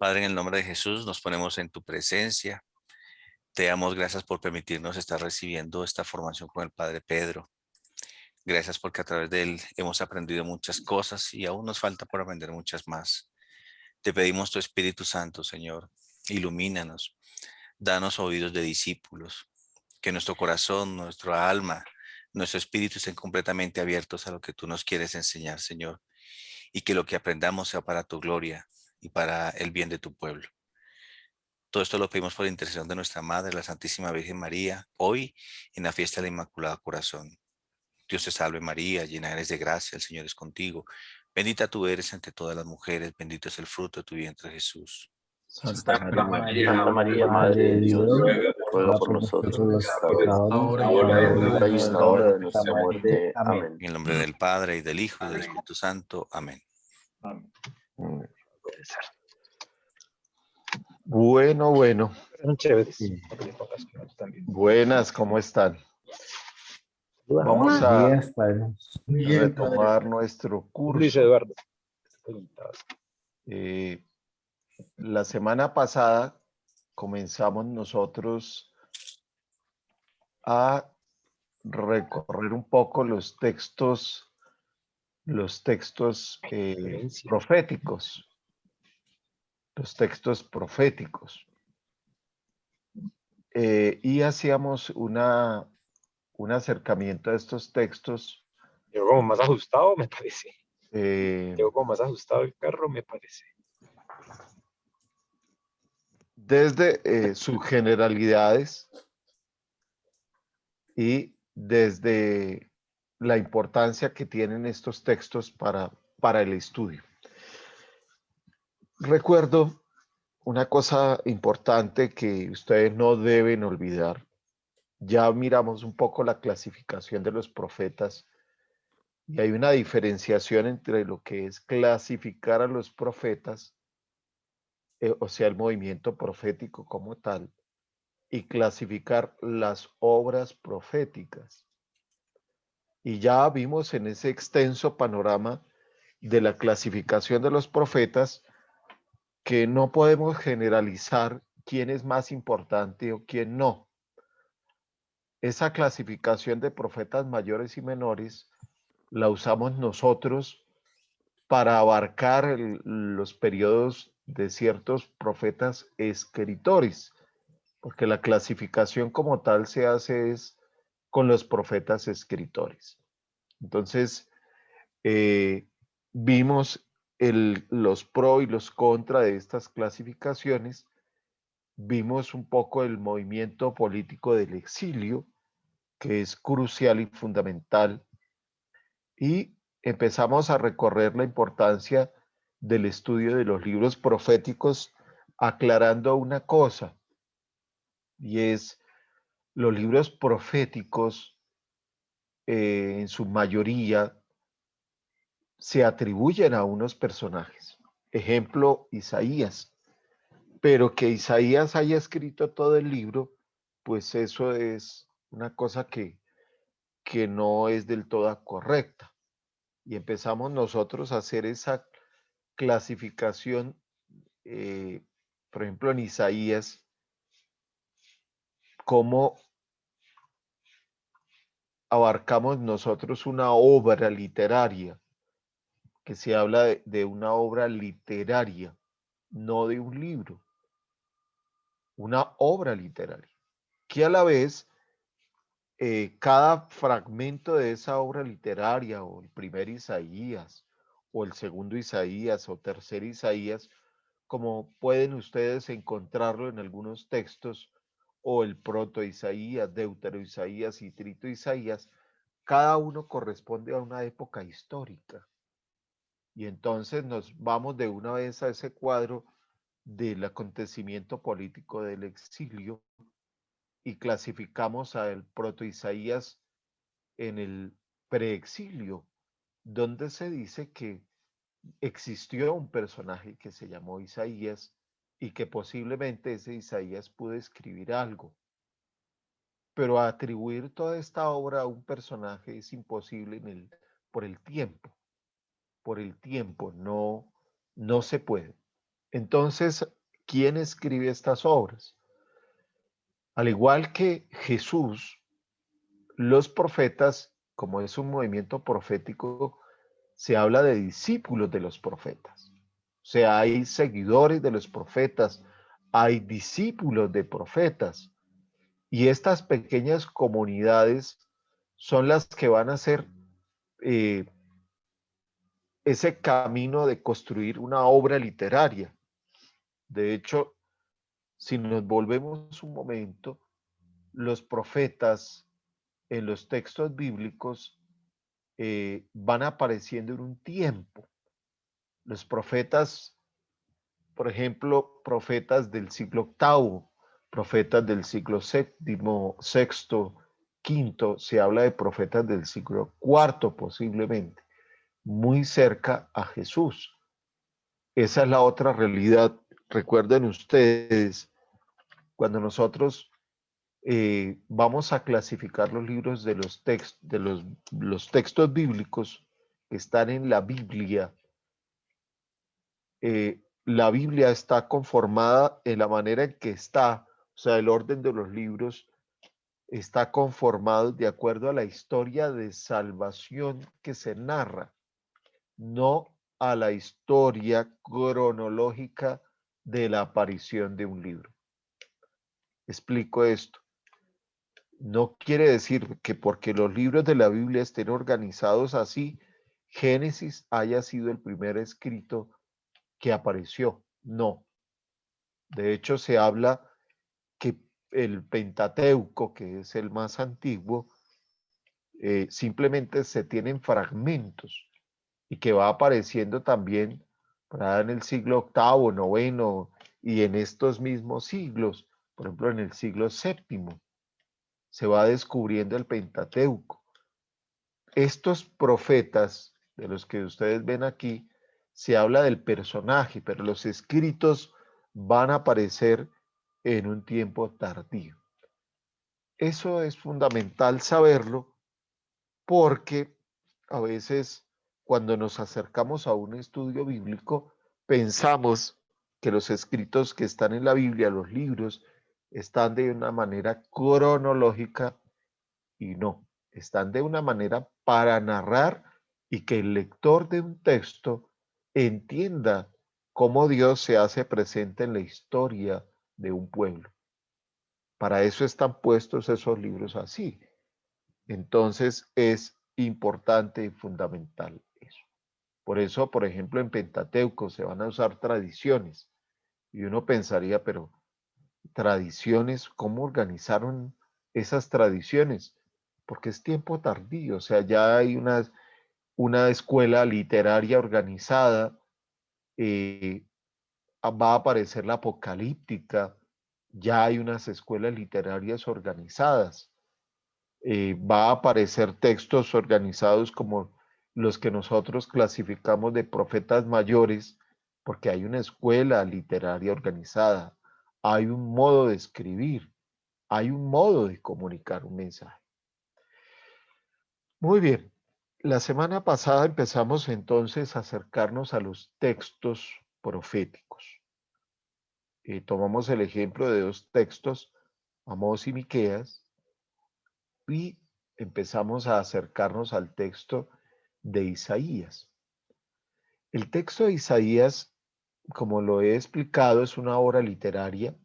Padre, en el nombre de Jesús, nos ponemos en tu presencia. Te damos gracias por permitirnos estar recibiendo esta formación con el Padre Pedro. Gracias porque a través de él hemos aprendido muchas cosas y aún nos falta por aprender muchas más. Te pedimos tu Espíritu Santo, Señor. Ilumínanos. Danos oídos de discípulos. Que nuestro corazón, nuestro alma, nuestro espíritu estén completamente abiertos a lo que tú nos quieres enseñar, Señor. Y que lo que aprendamos sea para tu gloria y para el bien de tu pueblo. Todo esto lo pedimos por la intercesión de nuestra Madre, la Santísima Virgen María, hoy en la fiesta del Inmaculado Corazón. Dios te salve María, llena eres de gracia, el Señor es contigo. Bendita tú eres entre todas las mujeres, bendito es el fruto de tu vientre Jesús. Santa María, Santa María, Madre Madre de de Dios, Dios, ruega ruega por por nosotros nosotros los los pecadores, pecadores, ahora y en la hora de nuestra nuestra muerte. muerte. Amén. Amén. En el nombre del Padre, y del Hijo, y del Espíritu Santo. Amén. Bueno. Eran chéveres. Sí. Porque mis papás también. Buenas, ¿cómo están? Vamos Buenos a días, padre. retomar nuestro Luis curso. Eduardo. La semana pasada comenzamos nosotros a recorrer un poco los textos proféticos, los textos proféticos. Y hacíamos un acercamiento a estos textos. Llegó como más ajustado, me parece. eh, Llegó como más ajustado el carro, me parece. desde sus generalidades y desde la importancia que tienen estos textos para el estudio. Recuerdo una cosa importante que ustedes no deben olvidar. Ya miramos un poco la clasificación de los profetas y hay una diferenciación entre lo que es clasificar a los profetas, o sea, el movimiento profético como tal, y clasificar las obras proféticas. Y ya vimos en ese extenso panorama de la clasificación de los profetas que no podemos generalizar quién es más importante o quién no. Esa clasificación de profetas mayores y menores la usamos nosotros para abarcar los periodos de ciertos profetas escritores, porque la clasificación como tal se hace es con los profetas escritores. Entonces, vimos los pro y los contra de estas clasificaciones, vimos un poco el movimiento político del exilio, que es crucial y fundamental, y empezamos a recorrer la importancia del estudio de los libros proféticos, aclarando una cosa, y es los libros proféticos en su mayoría se atribuyen a unos personajes. Ejemplo, Isaías. Pero que Isaías haya escrito todo el libro, pues eso es una cosa que no es del todo correcta. Y empezamos nosotros a hacer esa clasificación, por ejemplo, en Isaías, cómo abarcamos nosotros una obra literaria, que se habla de una obra literaria, no de un libro, una obra literaria, que a la vez cada fragmento de esa obra literaria, o el primer Isaías, o el segundo Isaías, o tercer Isaías, como pueden ustedes encontrarlo en algunos textos, o el proto Isaías, deutero Isaías y trito Isaías, cada uno corresponde a una época histórica. Y entonces nos vamos de una vez a ese cuadro del acontecimiento político del exilio y clasificamos al proto Isaías en el preexilio, donde se dice que existió un personaje que se llamó Isaías y que posiblemente ese Isaías pudo escribir algo. Pero atribuir toda esta obra a un personaje es imposible por el tiempo. Por el tiempo no se puede. Entonces, ¿quién escribe estas obras? Al igual que Jesús, los profetas, como es un movimiento profético, se habla de discípulos de los profetas. O sea, hay seguidores de los profetas, hay discípulos de profetas. Y estas pequeñas comunidades son las que van a hacer eh, ese camino de construir una obra literaria. De hecho, si nos volvemos un momento, los profetas en los textos bíblicos van apareciendo en un tiempo. Los profetas, por ejemplo, profetas del siglo octavo, profetas del siglo séptimo, sexto, quinto, se habla de profetas del siglo cuarto posiblemente, muy cerca a Jesús. Esa es la otra realidad. Recuerden ustedes, cuando nosotros vamos a clasificar los libros de los textos bíblicos que están en la Biblia está conformada en la manera en que está, o sea, el orden de los libros está conformado de acuerdo a la historia de salvación que se narra, no a la historia cronológica de la aparición de un libro. Explico esto. No quiere decir que porque los libros de la Biblia estén organizados así, Génesis haya sido el primer escrito que apareció. No. De hecho, se habla que el Pentateuco, que es el más antiguo, simplemente se tienen fragmentos y que va apareciendo también para en el siglo octavo, noveno y en estos mismos siglos, por ejemplo en el siglo séptimo, se va descubriendo el Pentateuco. Estos profetas de los que ustedes ven aquí, se habla del personaje, pero los escritos van a aparecer en un tiempo tardío. Eso es fundamental saberlo porque a veces cuando nos acercamos a un estudio bíblico, pensamos que los escritos que están en la Biblia, los libros, están de una manera cronológica y no, están de una manera para narrar y que el lector de un texto entienda cómo Dios se hace presente en la historia de un pueblo. Para eso están puestos esos libros así. Entonces es importante y fundamental eso. Por eso, por ejemplo, en Pentateuco se van a usar tradiciones y uno pensaría, pero tradiciones, ¿cómo organizaron esas tradiciones? Porque es tiempo tardío, o sea, ya hay una escuela literaria organizada, eh, va a aparecer la apocalíptica, ya hay unas escuelas literarias organizadas, va a aparecer textos organizados como los que nosotros clasificamos de profetas mayores, porque hay una escuela literaria organizada, hay un modo de escribir, hay un modo de comunicar un mensaje. Muy bien, la semana pasada empezamos entonces a acercarnos a los textos proféticos. Tomamos el ejemplo de dos textos, Amós y Miqueas, y empezamos a acercarnos al texto de Isaías. El texto de Isaías, como lo he explicado, es una obra literaria,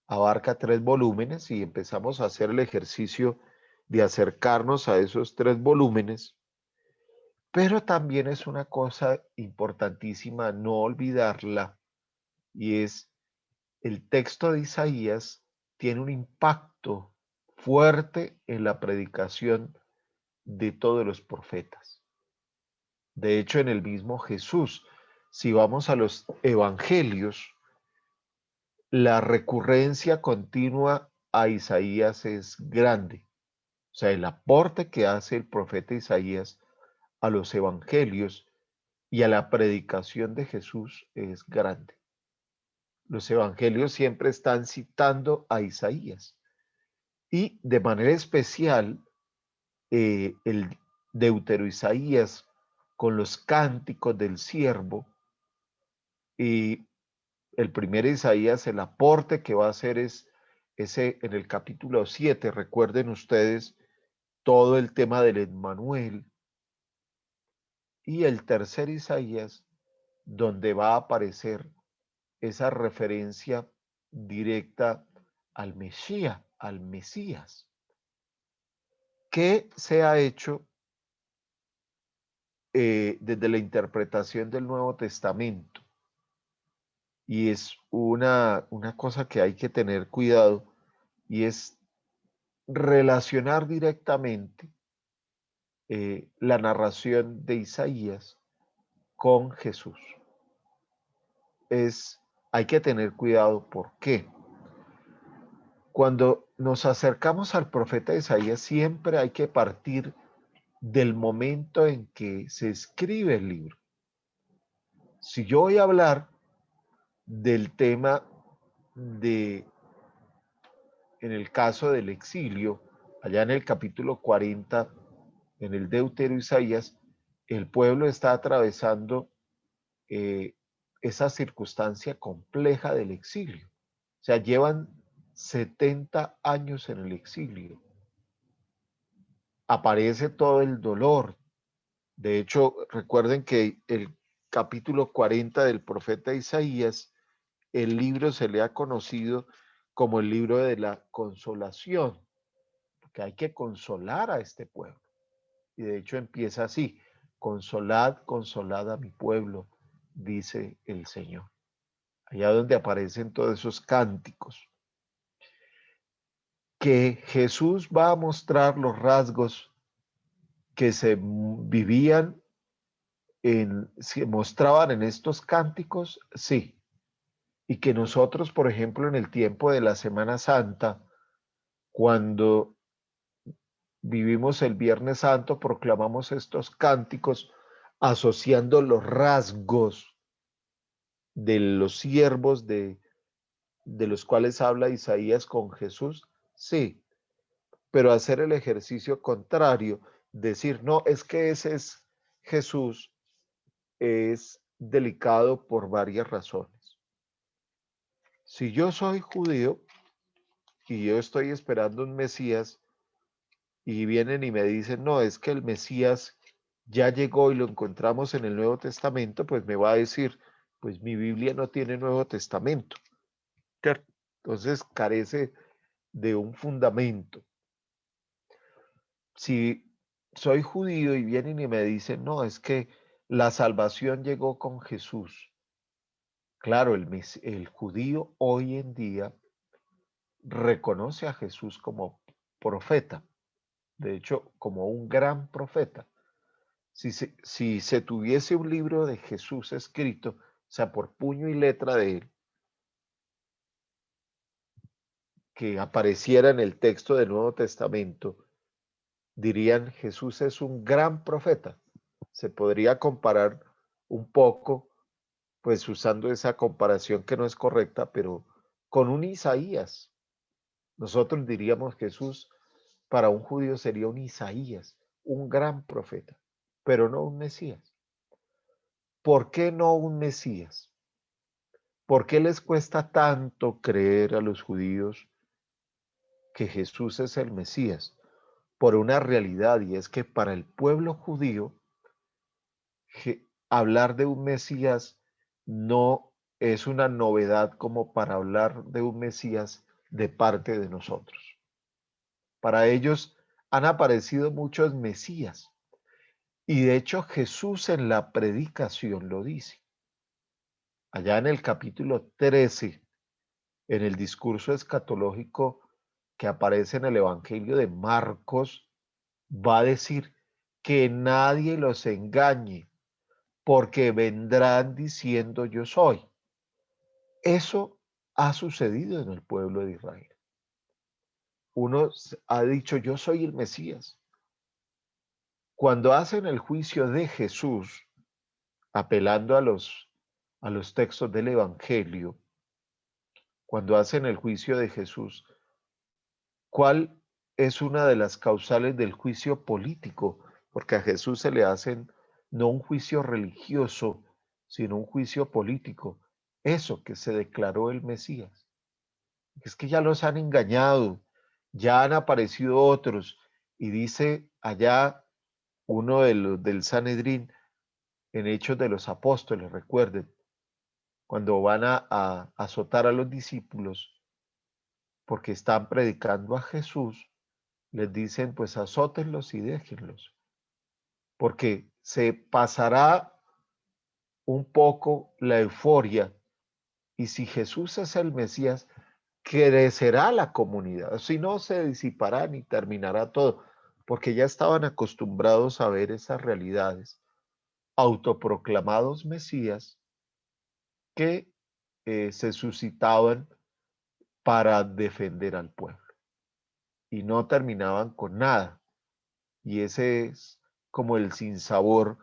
abarca 3 volúmenes y empezamos a hacer el ejercicio de acercarnos a esos 3 volúmenes, pero también es una cosa importantísima no olvidarla y es el texto de Isaías tiene un impacto fuerte en la predicación de todos los profetas. De hecho, en el mismo Jesús, si vamos a los evangelios, la recurrencia continua a Isaías es grande. O sea, el aporte que hace el profeta Isaías a los evangelios y a la predicación de Jesús es grande. Los evangelios siempre están citando a Isaías y de manera especial el Deutero Isaías con los cánticos del siervo el primer Isaías, el aporte que va a hacer es ese en el capítulo 7, recuerden ustedes todo el tema del Emmanuel, y el tercer Isaías, donde va a aparecer esa referencia directa al Mesías, al Mesías. ¿Qué se ha hecho desde la interpretación del Nuevo Testamento? Y es una cosa que hay que tener cuidado, y es relacionar directamente la narración de Isaías con Jesús. Hay que tener cuidado. ¿Por qué? Cuando nos acercamos al profeta Isaías, siempre hay que partir del momento en que se escribe el libro. Si yo voy a hablar del tema en el caso del exilio, allá en el capítulo 40, en el Deutero Isaías, el pueblo está atravesando esa circunstancia compleja del exilio. O sea, llevan 70 años en el exilio. Aparece todo el dolor. De hecho, recuerden que el capítulo 40 del profeta Isaías, el libro se le ha conocido como el libro de la consolación, porque hay que consolar a este pueblo. Y de hecho empieza así: consolad, consolad a mi pueblo, dice el Señor. Allá donde aparecen todos esos cánticos. Que Jesús va a mostrar los rasgos que se vivían, se mostraban en estos cánticos, sí. Y que nosotros, por ejemplo, en el tiempo de la Semana Santa, cuando vivimos el Viernes Santo, proclamamos estos cánticos asociando los rasgos de los siervos de los cuales habla Isaías con Jesús, sí, pero hacer el ejercicio contrario, decir, no, es que ese es Jesús, es delicado por varias razones. Si yo soy judío y yo estoy esperando un Mesías y vienen y me dicen, no, es que el Mesías ya llegó y lo encontramos en el Nuevo Testamento, pues me va a decir, pues mi Biblia no tiene Nuevo Testamento. Entonces carece de un fundamento. Si soy judío y vienen y me dicen, no, es que la salvación llegó con Jesús. Claro, el judío hoy en día reconoce a Jesús como profeta, de hecho, como un gran profeta. Si se tuviese un libro de Jesús escrito, o sea, por puño y letra de él, que apareciera en el texto del Nuevo Testamento, dirían, Jesús es un gran profeta. Se podría comparar un poco, pues usando esa comparación que no es correcta, pero con un Isaías. Nosotros diríamos Jesús para un judío sería un Isaías, un gran profeta, pero no un Mesías. ¿Por qué no un Mesías? ¿Por qué les cuesta tanto creer a los judíos que Jesús es el Mesías? Por una realidad, y es que para el pueblo judío hablar de un Mesías no es una novedad como para hablar de un Mesías de parte de nosotros. Para ellos han aparecido muchos Mesías, y de hecho Jesús en la predicación lo dice. Allá en el capítulo 13, en el discurso escatológico que aparece en el Evangelio de Marcos, va a decir que nadie los engañe, porque vendrán diciendo yo soy. Eso ha sucedido en el pueblo de Israel. Uno ha dicho yo soy el Mesías. Cuando hacen el juicio de Jesús, apelando a los textos del Evangelio, cuando hacen el juicio de Jesús, ¿cuál es una de las causales del juicio político? Porque a Jesús se le hacen no un juicio religioso, sino un juicio político. eso, que se declaró el Mesías. Es que ya los han engañado, ya han aparecido otros. Y dice allá uno de los del Sanedrín, en Hechos de los Apóstoles, recuerden, cuando van a azotar a los discípulos porque están predicando a Jesús, les dicen, pues azótenlos y déjenlos, porque se pasará un poco la euforia y si Jesús es el Mesías, crecerá la comunidad, si no se disipará ni terminará todo, porque ya estaban acostumbrados a ver esas realidades, autoproclamados Mesías que se suscitaban para defender al pueblo y no terminaban con nada. Y ese es como el sinsabor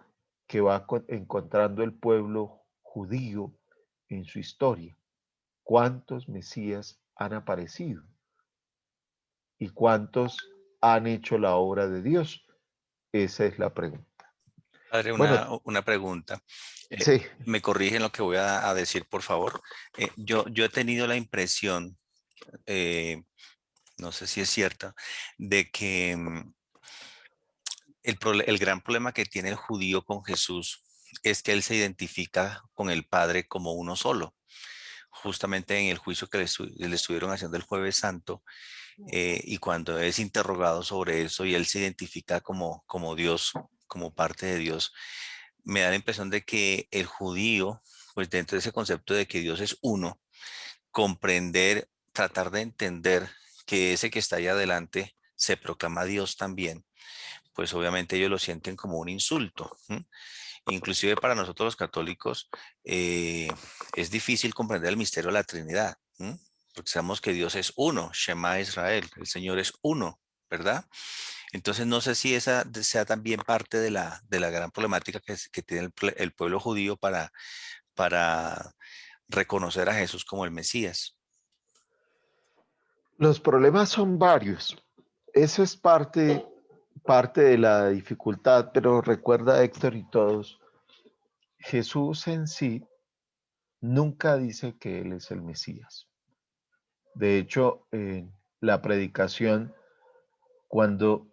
que va encontrando el pueblo judío en su historia. ¿Cuántos Mesías han aparecido? ¿Y cuántos han hecho la obra de Dios? Esa es la pregunta. Padre, Bueno, una pregunta. sí, Me corrigen lo que voy a decir, por favor. Yo he tenido la impresión, eh, no sé si es cierta, de que el gran problema que tiene el judío con Jesús es que él se identifica con el Padre como uno solo. Justamente en el juicio que le estuvieron haciendo el Jueves Santo, y cuando es interrogado sobre eso y él se identifica como Dios, como parte de Dios, me da la impresión de que el judío, pues dentro de ese concepto de que Dios es uno, comprender, tratar de entender que ese que está ahí adelante se proclama Dios también, pues obviamente ellos lo sienten como un insulto. ¿M? Inclusive para nosotros los católicos es difícil comprender el misterio de la Trinidad, ¿m? Porque sabemos que Dios es uno, Shema Israel, el Señor es uno, ¿verdad? Entonces no sé si esa sea también parte de la gran problemática que tiene el pueblo judío para reconocer a Jesús como el Mesías. los problemas son varios. Eso es parte de la dificultad, pero recuerda, Héctor y todos, Jesús en sí nunca dice que Él es el Mesías. De hecho, en la predicación, cuando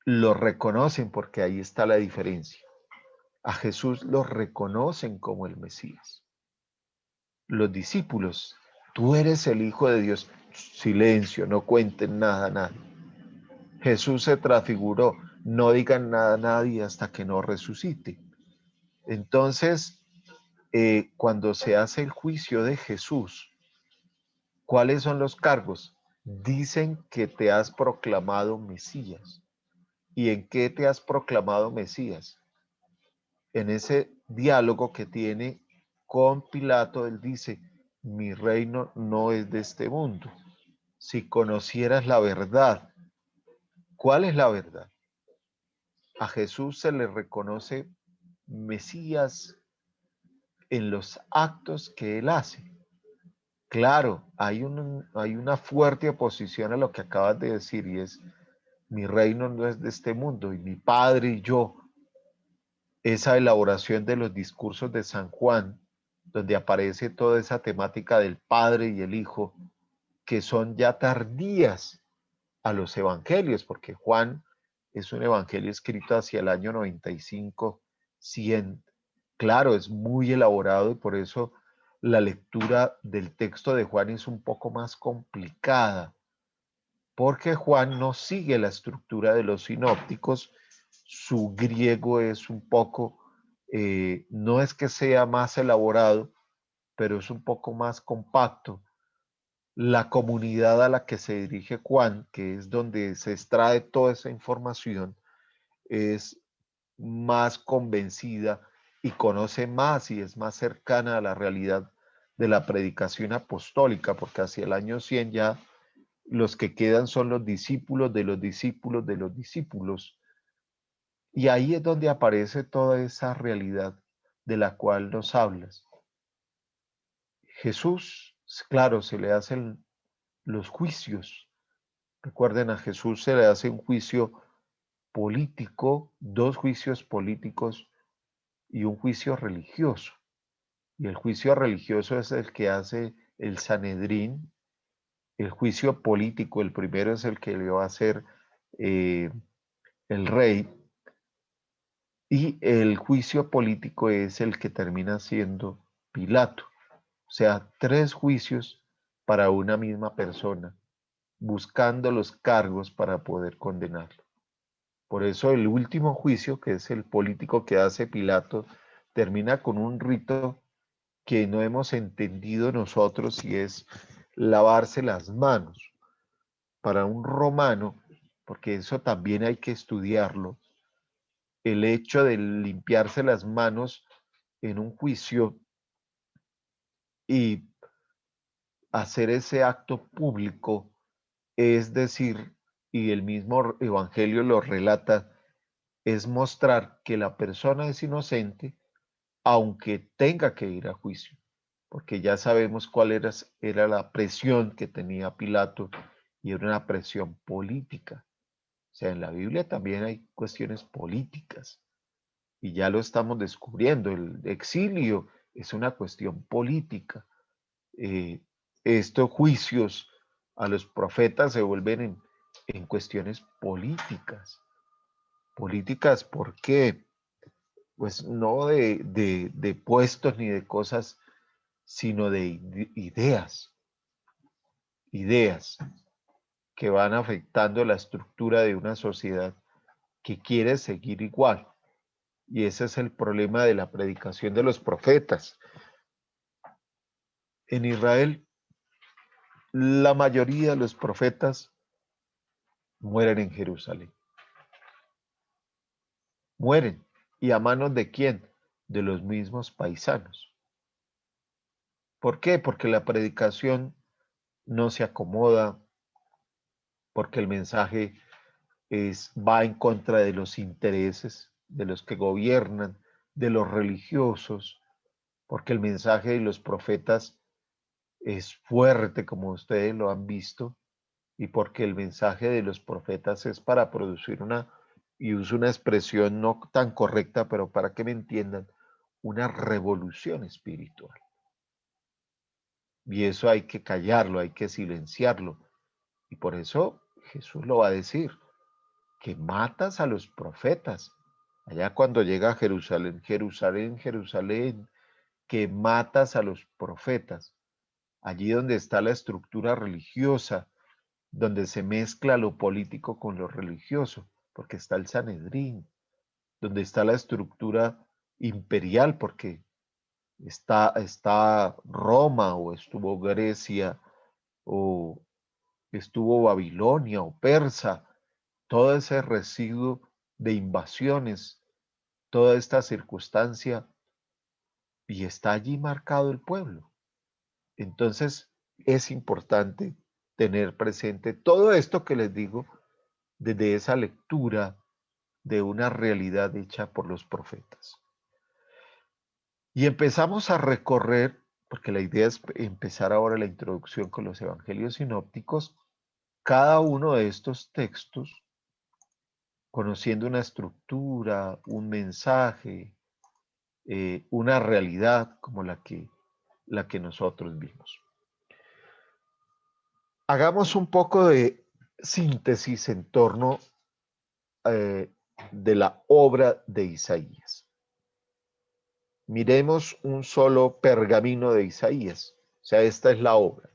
lo reconocen, porque ahí está la diferencia, a Jesús lo reconocen como el Mesías. Los discípulos, tú eres el Hijo de Dios. Silencio, no cuenten nada, nada. Jesús se transfiguró, no digan nada a nadie hasta que no resucite. Entonces, cuando se hace el juicio de Jesús, ¿cuáles son los cargos? Dicen que te has proclamado Mesías. ¿Y en qué te has proclamado Mesías? En ese diálogo que tiene con Pilato, él dice, mi reino no es de este mundo. Si conocieras la verdad, ¿cuál es la verdad? A Jesús se le reconoce Mesías en los actos que él hace. Claro, hay una fuerte oposición a lo que acabas de decir y es, mi reino no es de este mundo y mi Padre y yo, esa elaboración de los discursos de San Juan, donde aparece toda esa temática del Padre y el Hijo, que son ya tardías a los evangelios, porque Juan es un evangelio escrito hacia el año 95, 100. Claro, es muy elaborado y por eso la lectura del texto de Juan es un poco más complicada, porque Juan no sigue la estructura de los sinópticos, su griego es un poco, no es que sea más elaborado, pero es un poco más compacto. La comunidad a la que se dirige Juan, que es donde se extrae toda esa información, es más convencida y conoce más y es más cercana a la realidad de la predicación apostólica, porque hacia el año 100 ya los que quedan son los discípulos de los discípulos de los discípulos. Y ahí es donde aparece toda esa realidad de la cual nos hablas. Jesús, claro, se le hacen los juicios. Recuerden, a Jesús se le hace un juicio político, dos juicios políticos y un juicio religioso. Y el juicio religioso es el que hace el Sanedrín. El juicio político, el primero es el que le va a hacer el rey. Y el juicio político es el que termina siendo Pilato. O sea, 3 juicios para una misma persona, buscando los cargos para poder condenarlo. Por eso el último juicio, que es el político que hace Pilato, termina con un rito que no hemos entendido nosotros y es lavarse las manos. Para un romano, porque eso también hay que estudiarlo, el hecho de limpiarse las manos en un juicio y hacer ese acto público, es decir, y el mismo evangelio lo relata, es mostrar que la persona es inocente aunque tenga que ir a juicio, porque ya sabemos cuál era la presión que tenía Pilato y era una presión política. O sea, en la Biblia también hay cuestiones políticas y ya lo estamos descubriendo. El exilio es una cuestión política. Eh, estos juicios a los profetas se vuelven en cuestiones políticas. Políticas, ¿por qué? Pues no de puestos ni de cosas, sino de ideas, ideas que van afectando la estructura de una sociedad que quiere seguir igual. Y ese es el problema de la predicación de los profetas. En Israel, la mayoría de los profetas mueren en Jerusalén. Mueren. ¿Y a manos de quién? De los mismos paisanos. ¿Por qué? Porque la predicación no se acomoda, porque el mensaje va en contra de los intereses de los que gobiernan, de los religiosos, porque el mensaje de los profetas es fuerte, como ustedes lo han visto, y porque el mensaje de los profetas es para producir y uso una expresión no tan correcta, pero para que me entiendan, una revolución espiritual. Y eso hay que callarlo, hay que silenciarlo. Y por eso Jesús lo va a decir, que matas a los profetas. Allá cuando llega a Jerusalén, Jerusalén, Jerusalén, que matas a los profetas. Allí donde está la estructura religiosa, donde se mezcla lo político con lo religioso, porque está el Sanedrín, donde está la estructura imperial, porque está Roma o estuvo Grecia o estuvo Babilonia o Persa, todo ese residuo de invasiones, toda esta circunstancia, y está allí marcado el pueblo. Entonces es importante tener presente todo esto que les digo desde esa lectura de una realidad hecha por los profetas. Y empezamos a recorrer, porque la idea es empezar ahora la introducción con los evangelios sinópticos, cada uno de estos textos, conociendo una estructura, un mensaje, una realidad como la que nosotros vimos. Hagamos un poco de síntesis en torno de la obra de Isaías. Miremos un solo pergamino de Isaías, o sea, esta es la obra.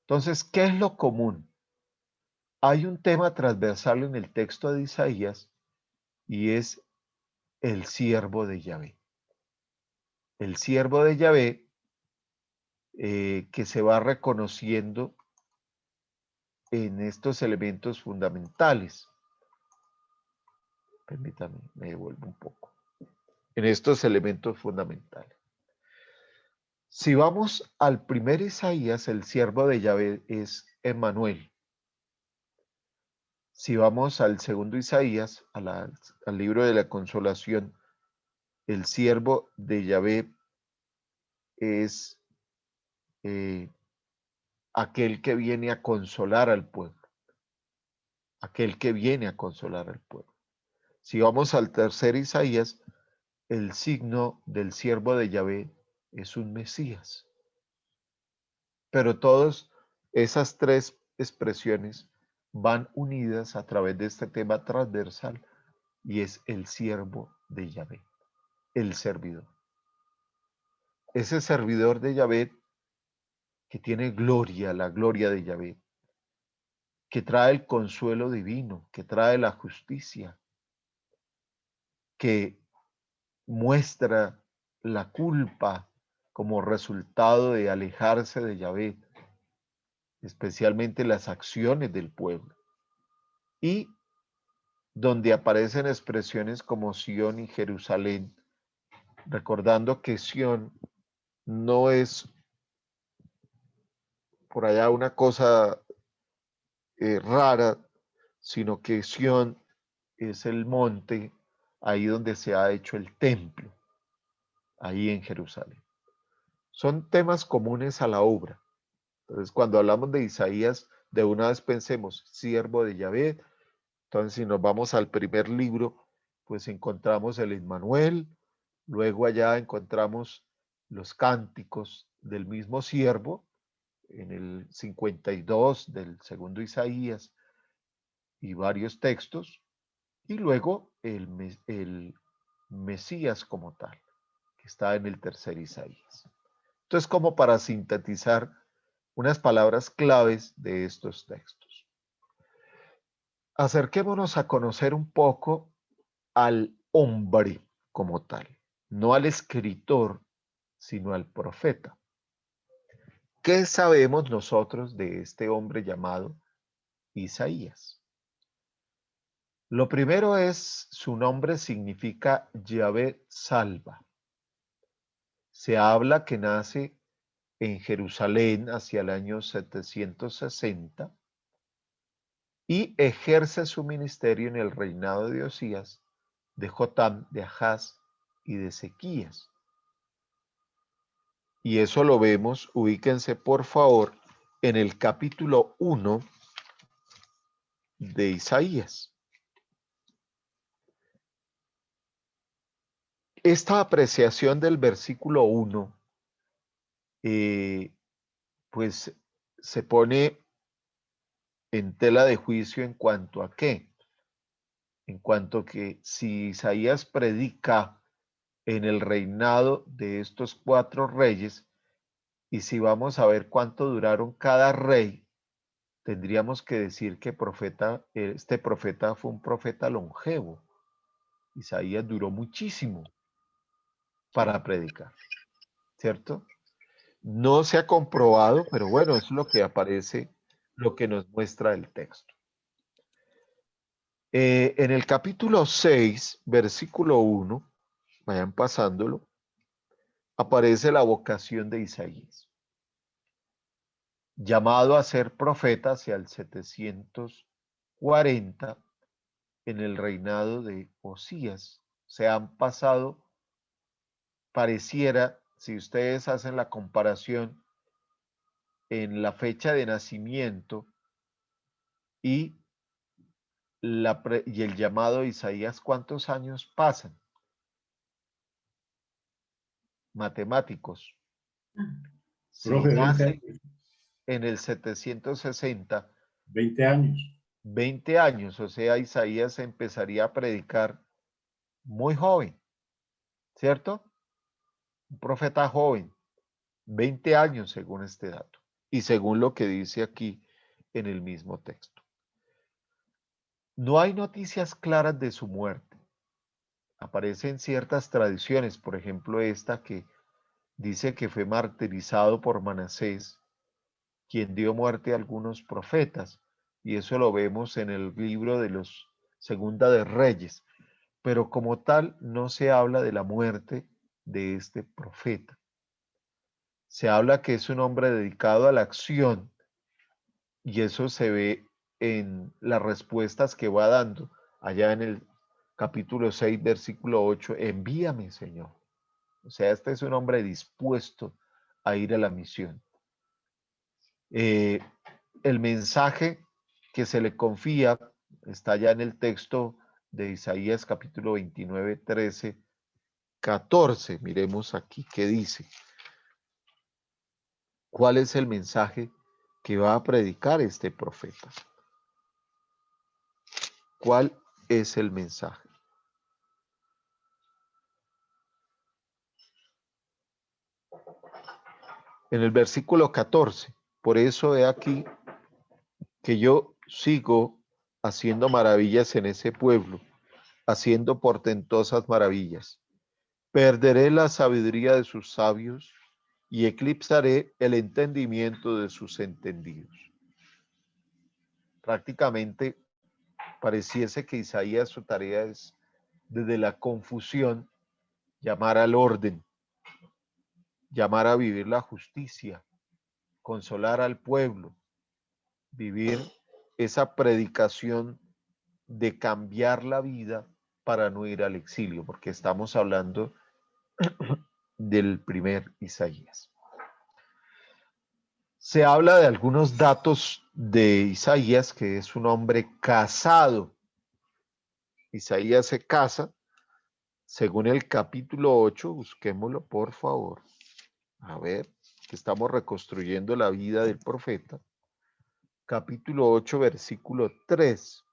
Entonces, ¿qué es lo común? Hay un tema transversal en el texto de Isaías y es el siervo de Yahvé. El siervo de Yahvé que se va reconociendo en estos elementos fundamentales. Permítame, me devuelvo un poco. En estos elementos fundamentales. Si vamos al primer Isaías, el siervo de Yahvé es Emmanuel. Si vamos al segundo Isaías, al libro de la consolación, el siervo de Yahvé es aquel que viene a consolar al pueblo. Aquel que viene a consolar al pueblo. Si vamos al tercer Isaías, el signo del siervo de Yahvé es un Mesías. Pero todas esas tres expresiones van unidas a través de este tema transversal y es el siervo de Yahvé, el servidor. Ese servidor de Yahvé que tiene gloria, la gloria de Yahvé, que trae el consuelo divino, que trae la justicia, que muestra la culpa como resultado de alejarse de Yahvé, especialmente las acciones del pueblo, y donde aparecen expresiones como Sión y Jerusalén, recordando que Sión no es por allá una cosa rara, sino que Sión es el monte ahí donde se ha hecho el templo, ahí en Jerusalén. Son temas comunes a la obra. Entonces, cuando hablamos de Isaías, de una vez pensemos, siervo de Yahvé. Entonces, si nos vamos al primer libro, pues encontramos el Emmanuel, luego allá encontramos los cánticos del mismo siervo, en el 52 del segundo Isaías y varios textos, y luego el Mesías como tal, que está en el tercer Isaías. Entonces, como para sintetizar unas palabras claves de estos textos. Acerquémonos a conocer un poco al hombre como tal, no al escritor, sino al profeta. ¿Qué sabemos nosotros de este hombre llamado Isaías? Lo primero es, su nombre significa Yahvé salva. Se habla que nace en Jerusalén hacia el año 760 y ejerce su ministerio en el reinado de Osías, de Jotam, de Ahaz y de Ezequías. Y eso lo vemos, ubíquense por favor, en el capítulo 1 de Isaías. Esta apreciación del versículo 1, pues se pone en tela de juicio en cuanto a qué. En cuanto que si Isaías predica en el reinado de estos 4 reyes, y si vamos a ver cuánto duraron cada rey, tendríamos que decir que este profeta fue un profeta longevo. Isaías duró muchísimo para predicar, ¿cierto? No se ha comprobado, pero bueno, es lo que aparece, lo que nos muestra el texto. En el capítulo 6, versículo 1, vayan pasándolo, aparece la vocación de Isaías, llamado a ser profeta hacia el 740 en el reinado de Osías. Se han pasado, pareciera, si ustedes hacen la comparación en la fecha de nacimiento y, y el llamado de Isaías, ¿cuántos años pasan? Matemáticos. Si Profe, 20 nace años. en el 760, 20 años. 20 años, o sea, Isaías empezaría a predicar muy joven, ¿cierto? Un profeta joven, 20 años según este dato y según lo que dice aquí en el mismo texto. No hay noticias claras de su muerte. Aparecen ciertas tradiciones, por ejemplo esta que dice que fue martirizado por Manasés, quien dio muerte a algunos profetas, y eso lo vemos en el libro de los Segunda de Reyes, pero como tal no se habla de la muerte de este profeta. Se habla que es un hombre dedicado a la acción, y eso se ve en las respuestas que va dando allá en el capítulo 6, versículo 8, envíame, Señor. O sea, este es un hombre dispuesto a ir a la misión. El mensaje que se le confía está ya en el texto de Isaías capítulo 29, 13, 14. Miremos aquí qué dice. ¿Cuál es el mensaje que va a predicar este profeta? ¿Cuál es el mensaje? En el versículo 14, por eso he aquí que yo sigo haciendo maravillas en ese pueblo, haciendo portentosas maravillas. Perderé la sabiduría de sus sabios y eclipsaré el entendimiento de sus entendidos. Prácticamente pareciese que Isaías, su tarea es desde la confusión llamar al orden, llamar a vivir la justicia, consolar al pueblo, vivir esa predicación de cambiar la vida para no ir al exilio, porque estamos hablando del primer Isaías. Se habla de algunos datos de Isaías, que es un hombre casado. Isaías se casa, según el capítulo 8, busquémoslo por favor. A ver, que estamos reconstruyendo la vida del profeta. Capítulo 8, versículo 3.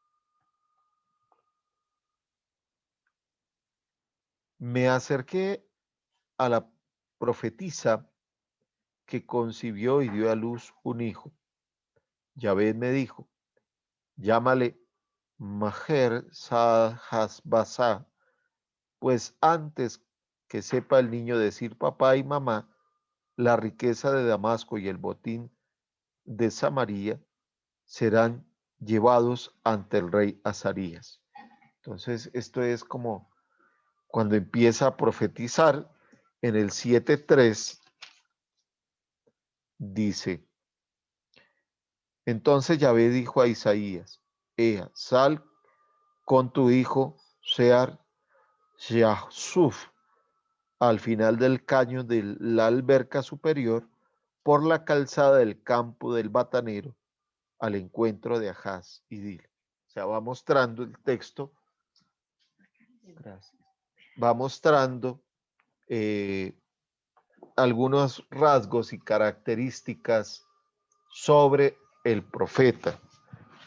Me acerqué a la profetisa que concibió y dio a luz un hijo. Yahvé me dijo, llámale Maher Sahasbazá, pues antes que sepa el niño decir papá y mamá, la riqueza de Damasco y el botín de Samaria serán llevados ante el rey Azarías. Entonces, esto es como cuando empieza a profetizar en el 7:3, dice, entonces Yahvé dijo a Isaías, Ea, sal con tu hijo Sear Yahsuf al final del caño de la alberca superior por la calzada del campo del batanero al encuentro de Ahaz y dile. O sea, va mostrando el texto, gracias, va mostrando algunos rasgos y características sobre el profeta.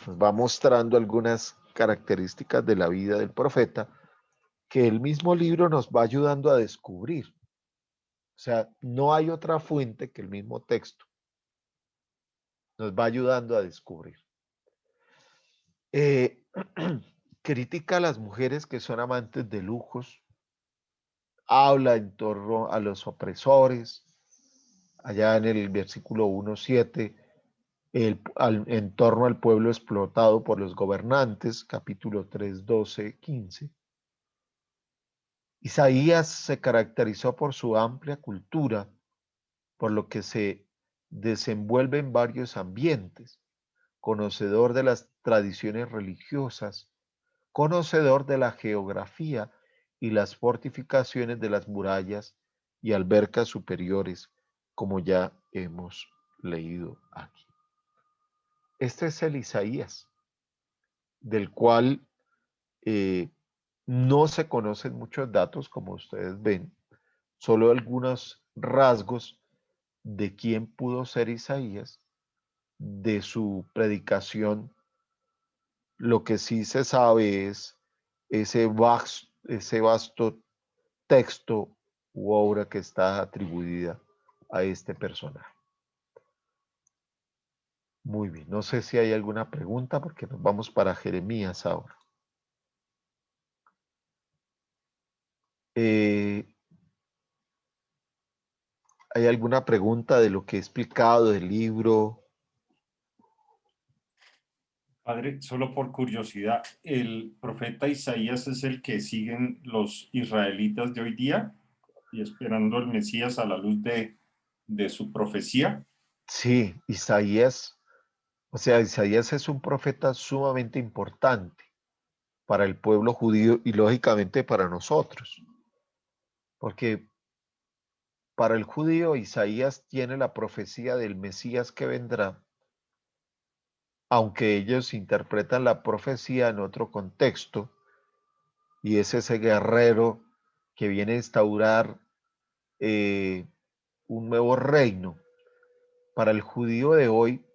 Nos va mostrando algunas características de la vida del profeta que el mismo libro nos va ayudando a descubrir. O sea, no hay otra fuente que el mismo texto. Nos va ayudando a descubrir. Critica a las mujeres que son amantes de lujos, habla en torno a los opresores, allá en el versículo 1:7, en torno al pueblo explotado por los gobernantes, capítulo 3:12-15. Isaías se caracterizó por su amplia cultura, por lo que se desenvuelve en varios ambientes, conocedor de las tradiciones religiosas, conocedor de la geografía y las fortificaciones de las murallas y albercas superiores, como ya hemos leído aquí. Este es el Isaías, del cual no se conocen muchos datos, como ustedes ven, solo algunos rasgos de quién pudo ser Isaías, de su predicación. Lo que sí se sabe es ese vasto texto u obra que está atribuida a este personaje. Muy bien, no sé si hay alguna pregunta porque nos vamos para Jeremías ahora. ¿Hay alguna pregunta de lo que he explicado del libro? Padre, solo por curiosidad, ¿el profeta Isaías es el que siguen los israelitas de hoy día y esperando el Mesías a la luz de su profecía? Sí, Isaías, o sea, Isaías es un profeta sumamente importante para el pueblo judío y lógicamente para nosotros, porque para el judío Isaías tiene la profecía del Mesías que vendrá, aunque ellos interpretan la profecía en otro contexto, y es ese guerrero que viene a instaurar un nuevo reino. Para el judío de hoy,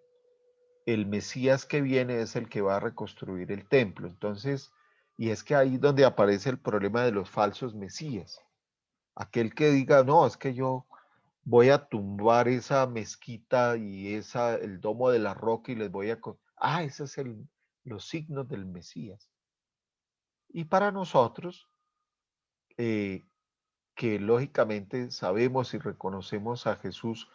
el Mesías que viene es el que va a reconstruir el templo. Entonces, y es que ahí donde aparece el problema de los falsos Mesías. Aquel que diga, no, es que yo voy a tumbar esa mezquita y el domo de la roca y les voy a... ese es los signos del Mesías. Y para nosotros, que lógicamente sabemos y reconocemos a Jesús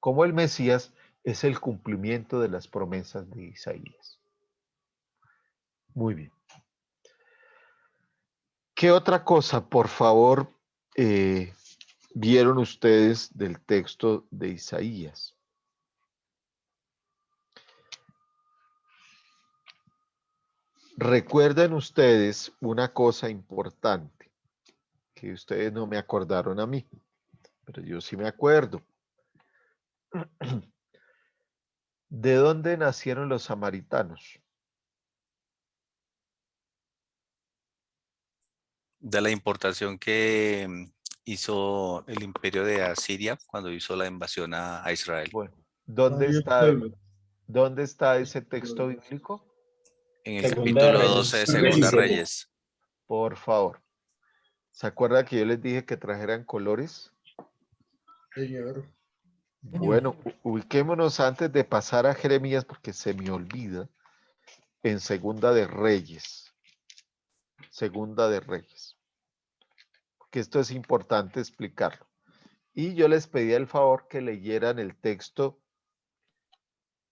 como el Mesías, es el cumplimiento de las promesas de Isaías. Muy bien. ¿Qué otra cosa, por favor, vieron ustedes del texto de Isaías? Recuerden ustedes una cosa importante que ustedes no me acordaron a mí, pero yo sí me acuerdo. ¿De dónde nacieron los samaritanos? De la importación que hizo el imperio de Asiria cuando hizo la invasión a Israel. Bueno, ¿dónde está ese texto bíblico? En el Segunda de capítulo 12 de Reyes Segunda 17. Reyes. Por favor. ¿Se acuerda que yo les dije que trajeran colores? Señor. Bueno, ubiquémonos antes de pasar a Jeremías porque se me olvida. En Segunda de Reyes. Segunda de Reyes. Porque esto es importante explicarlo. Y yo les pedí el favor que leyeran el texto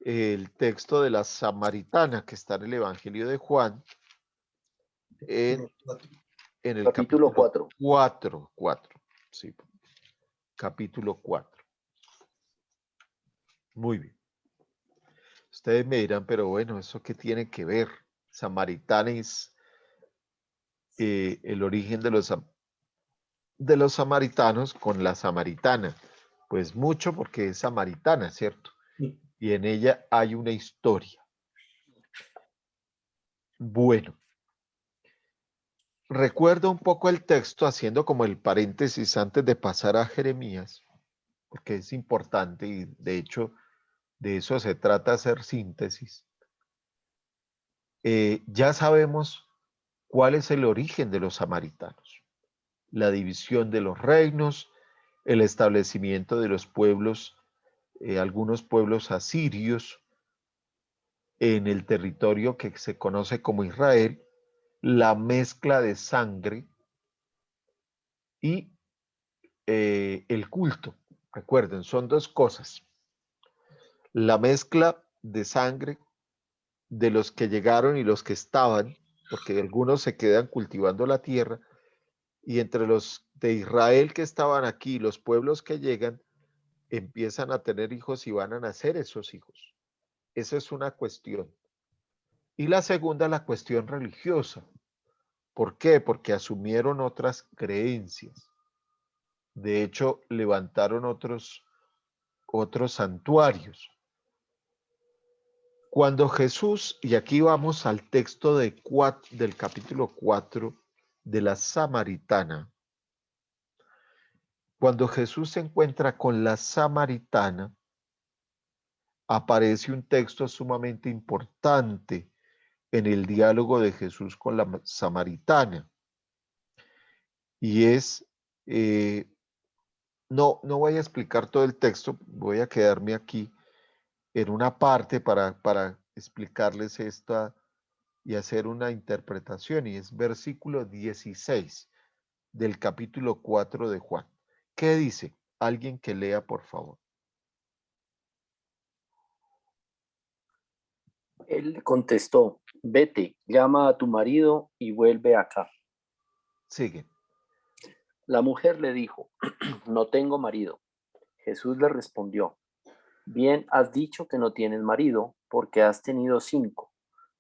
de la Samaritana que está en el Evangelio de Juan en el Capítulo 4. 4. Sí, capítulo 4. Muy bien. Ustedes me dirán, pero bueno, ¿eso qué tiene que ver? Samaritanes, el origen de los samaritanos con la samaritana. Pues mucho porque es samaritana, ¿cierto? Y en ella hay una historia. Bueno, recuerdo un poco el texto haciendo como el paréntesis antes de pasar a Jeremías, porque es importante y de hecho de eso se trata hacer síntesis. Ya sabemos cuál es el origen de los samaritanos, la división de los reinos, el establecimiento de los pueblos, algunos pueblos asirios en el territorio que se conoce como Israel, la mezcla de sangre y el culto. Recuerden, son dos cosas. La mezcla de sangre de los que llegaron y los que estaban, porque algunos se quedan cultivando la tierra, y entre los de Israel que estaban aquí, los pueblos que llegan, empiezan a tener hijos y van a nacer esos hijos. Esa es una cuestión. Y la segunda, la cuestión religiosa. ¿Por qué? Porque asumieron otras creencias. De hecho, levantaron otros santuarios. Cuando Jesús, y aquí vamos al texto del capítulo 4 de la Samaritana, cuando Jesús se encuentra con la Samaritana, aparece un texto sumamente importante en el diálogo de Jesús con la Samaritana. Y es, no voy a explicar todo el texto, voy a quedarme aquí en una parte para explicarles esta y hacer una interpretación, y es versículo 16 del capítulo 4 de Juan. ¿Qué dice? Alguien que lea, por favor. Él le contestó, vete, llama a tu marido y vuelve acá. Sigue. La mujer le dijo, no tengo marido. Jesús le respondió, bien has dicho que no tienes marido, porque has tenido 5,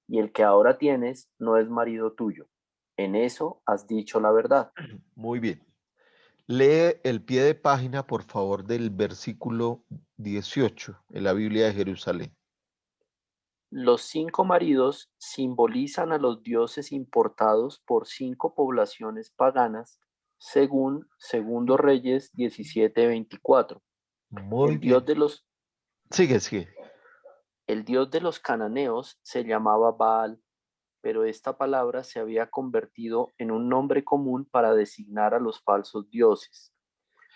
y el que ahora tienes no es marido tuyo. En eso has dicho la verdad. Muy bien. Lee el pie de página, por favor, del versículo 18 en la Biblia de Jerusalén. Los 5 maridos simbolizan a los dioses importados por 5 poblaciones paganas, según 2 Reyes 17:24. Muy El dios bien. de los Sigue. El dios de los cananeos se llamaba Baal, pero esta palabra se había convertido en un nombre común para designar a los falsos dioses.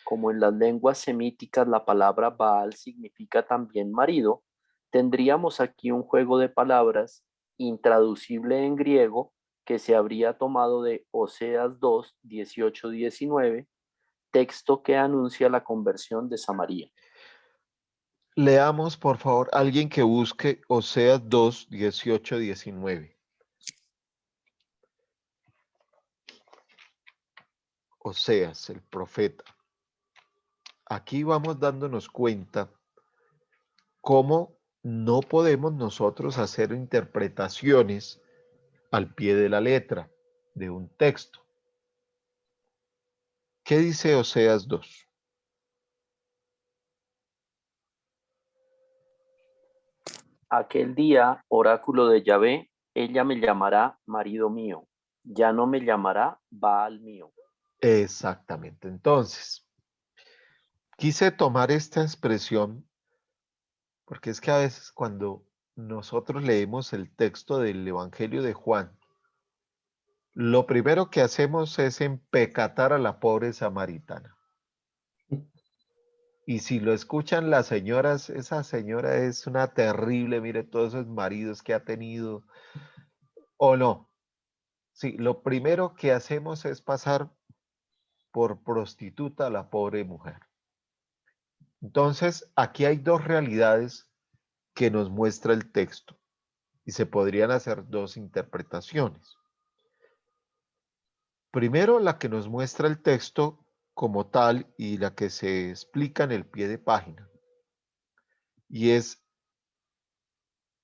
Como en las lenguas semíticas la palabra Baal significa también marido, tendríamos aquí un juego de palabras intraducible en griego que se habría tomado de Oseas 2, 18, 19, texto que anuncia la conversión de Samaria. Leamos, por favor, alguien que busque Oseas 2, 18, 19. Oseas, el profeta. Aquí vamos dándonos cuenta cómo no podemos nosotros hacer interpretaciones al pie de la letra de un texto. ¿Qué dice Oseas 2? Aquel día, oráculo de Yahvé, ella me llamará marido mío, ya no me llamará Baal mío. Exactamente. Entonces, quise tomar esta expresión porque es que a veces cuando nosotros leemos el texto del Evangelio de Juan, lo primero que hacemos es empecatar a la pobre samaritana. Y si lo escuchan las señoras, esa señora es una terrible, mire todos esos maridos que ha tenido, o no. Sí, lo primero que hacemos es pasar por prostituta a la pobre mujer. Entonces, aquí hay dos realidades que nos muestra el texto y se podrían hacer dos interpretaciones. Primero, la que nos muestra el texto como tal y la que se explica en el pie de página. Y es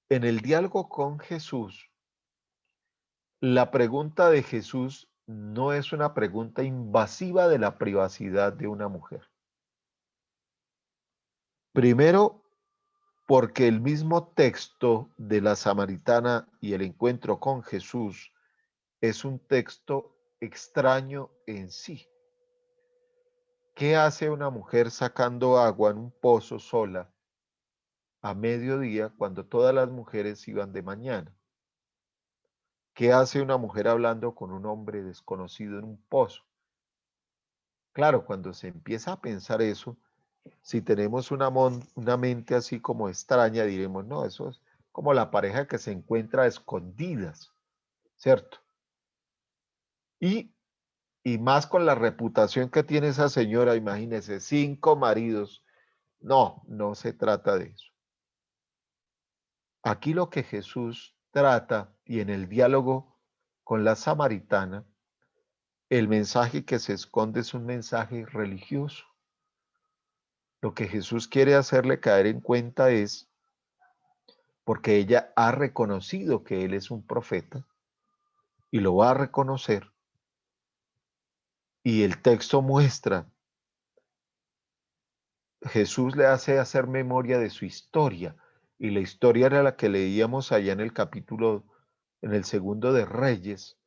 en el diálogo con Jesús, la pregunta de Jesús no es una pregunta invasiva de la privacidad de una mujer. Primero, porque el mismo texto de la samaritana y el encuentro con Jesús es un texto extraño en sí. ¿Qué hace una mujer sacando agua en un pozo sola a mediodía cuando todas las mujeres iban de mañana? ¿Qué hace una mujer hablando con un hombre desconocido en un pozo? Claro, cuando se empieza a pensar eso, si tenemos una mente así como extraña, diremos, no, eso es como la pareja que se encuentra a escondidas, ¿cierto? Y, y más con la reputación que tiene esa señora, imagínese, 5 maridos. No, no se trata de eso. Aquí lo que Jesús trata y en el diálogo con la samaritana, el mensaje que se esconde es un mensaje religioso. Lo que Jesús quiere hacerle caer en cuenta es, porque ella ha reconocido que Él es un profeta y lo va a reconocer, y el texto muestra, Jesús le hace hacer memoria de su historia, y la historia era la que leíamos allá en el capítulo, en el segundo de Reyes,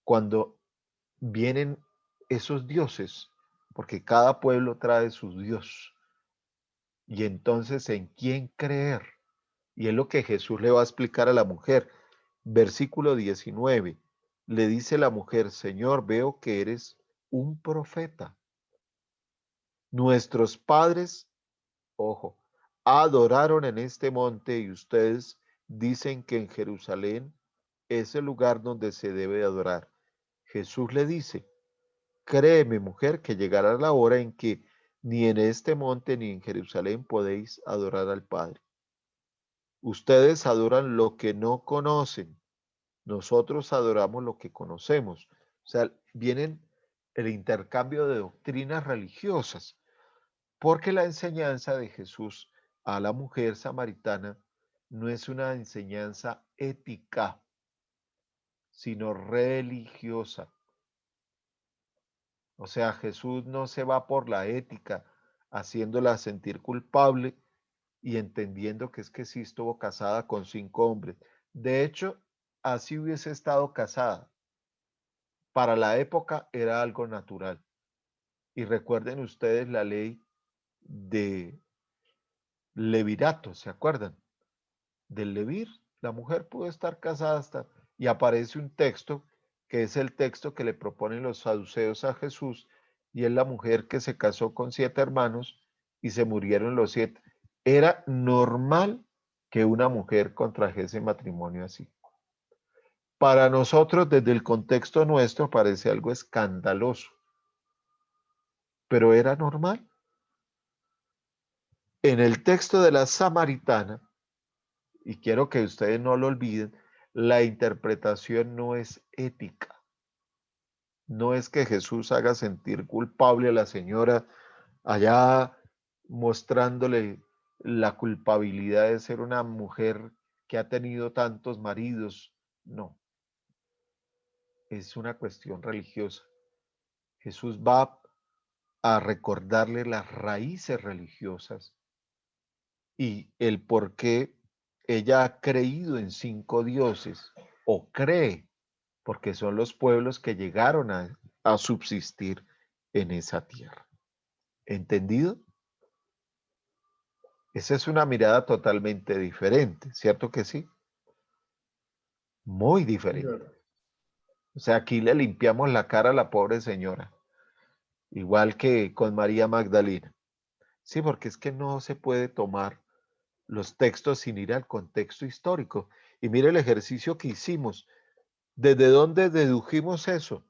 cuando vienen esos dioses, porque cada pueblo trae su Dios. Y entonces, ¿en quién creer? Y es lo que Jesús le va a explicar a la mujer. Versículo 19. Le dice la mujer, Señor, veo que eres un profeta. Nuestros padres, ojo, adoraron en este monte y ustedes dicen que en Jerusalén es el lugar donde se debe adorar. Jesús le dice, créeme, mujer, que llegará la hora en que ni en este monte ni en Jerusalén podéis adorar al Padre. Ustedes adoran lo que no conocen, nosotros adoramos lo que conocemos. O sea, vienen el intercambio de doctrinas religiosas, porque la enseñanza de Jesús a la mujer samaritana no es una enseñanza ética, sino religiosa. O sea, Jesús no se va por la ética, haciéndola sentir culpable y entendiendo que es que sí estuvo casada con 5 hombres. De hecho, así hubiese estado casada. Para la época era algo natural. Y recuerden ustedes la ley de levirato, ¿se acuerdan? Del levir, la mujer pudo estar casada hasta, y aparece un texto que es el texto que le proponen los saduceos a Jesús, y es la mujer que se casó con 7 hermanos y se murieron los 7. Era normal que una mujer contrajese matrimonio así. Para nosotros, desde el contexto nuestro, parece algo escandaloso, pero era normal. En el texto de la Samaritana, y quiero que ustedes no lo olviden, la interpretación no es ética. No es que Jesús haga sentir culpable a la señora allá mostrándole la culpabilidad de ser una mujer que ha tenido tantos maridos. No, es una cuestión religiosa. Jesús va a recordarle las raíces religiosas y el por qué ella ha creído en 5 dioses o cree, porque son los pueblos que llegaron a subsistir en esa tierra. ¿Entendido? Esa es una mirada totalmente diferente, ¿cierto que sí? Muy diferente. Señor. O sea, aquí le limpiamos la cara a la pobre señora, igual que con María Magdalena. Sí, porque es que no se puede tomar los textos sin ir al contexto histórico. Y mire el ejercicio que hicimos. ¿Desde dónde dedujimos eso?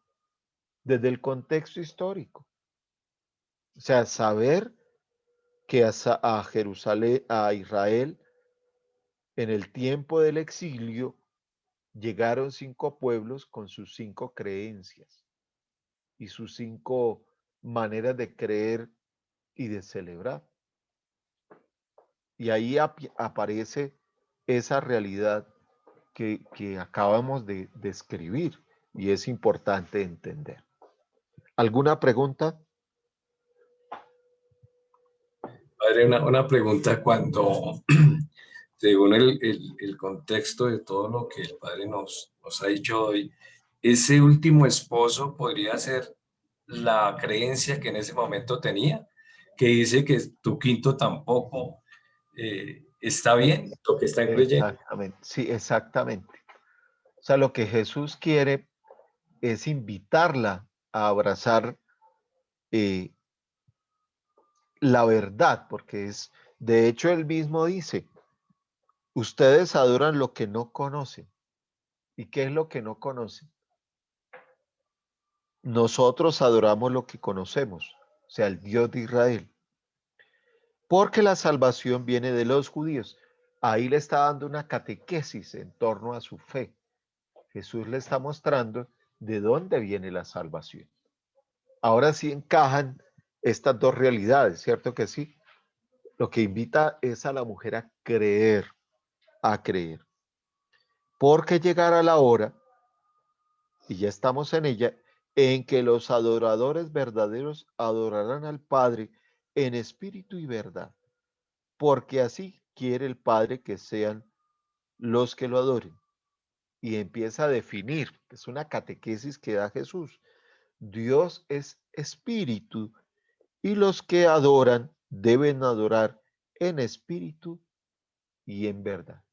Desde el contexto histórico. O sea, saber que a Jerusalén, a Israel, en el tiempo del exilio, llegaron 5 pueblos con sus 5 creencias y sus 5 maneras de creer y de celebrar. Y ahí aparece esa realidad que acabamos de describir y es importante entender. ¿Alguna pregunta? Padre, una pregunta cuando, según el contexto de todo lo que el Padre nos ha dicho hoy, ese último esposo podría ser la creencia que en ese momento tenía, que dice que tu quinto tampoco está bien, lo que están creyendo. Exactamente, sí, exactamente. O sea, lo que Jesús quiere es invitarla a abrazar eh, la verdad, porque es, de hecho, él mismo dice, ustedes adoran lo que no conocen. ¿Y qué es lo que no conocen? Nosotros adoramos lo que conocemos, o sea, el Dios de Israel. Porque la salvación viene de los judíos. Ahí le está dando una catequesis en torno a su fe. Jesús le está mostrando de dónde viene la salvación. Ahora sí encajan estas dos realidades, ¿cierto que sí? Lo que invita es a la mujer a creer, porque llegará la hora, y ya estamos en ella, en que los adoradores verdaderos adorarán al Padre en espíritu y verdad, porque así quiere el Padre que sean los que lo adoren. Y empieza a definir, es una catequesis que da Jesús. Dios es espíritu y los que adoran deben adorar en espíritu y en verdad.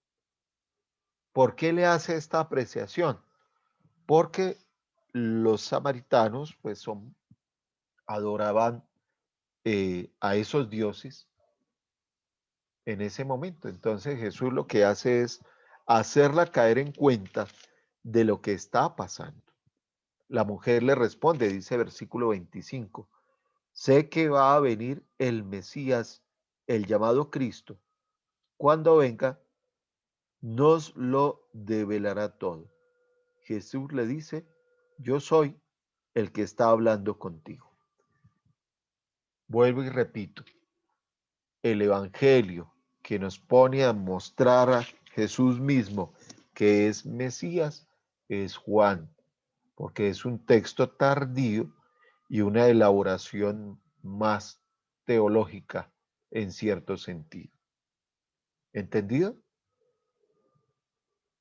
¿Por qué le hace esta apreciación? Porque los samaritanos pues adoraban a esos dioses en ese momento. Entonces Jesús lo que hace es hacerla caer en cuenta de lo que está pasando. La mujer le responde, dice versículo 25, sé que va a venir el Mesías, el llamado Cristo. Cuando venga, nos lo develará todo. Jesús le dice, yo soy el que está hablando contigo. Vuelvo y repito, el Evangelio que nos pone a mostrar a Jesús mismo que es Mesías es Juan, porque es un texto tardío y una elaboración más teológica en cierto sentido. ¿Entendido?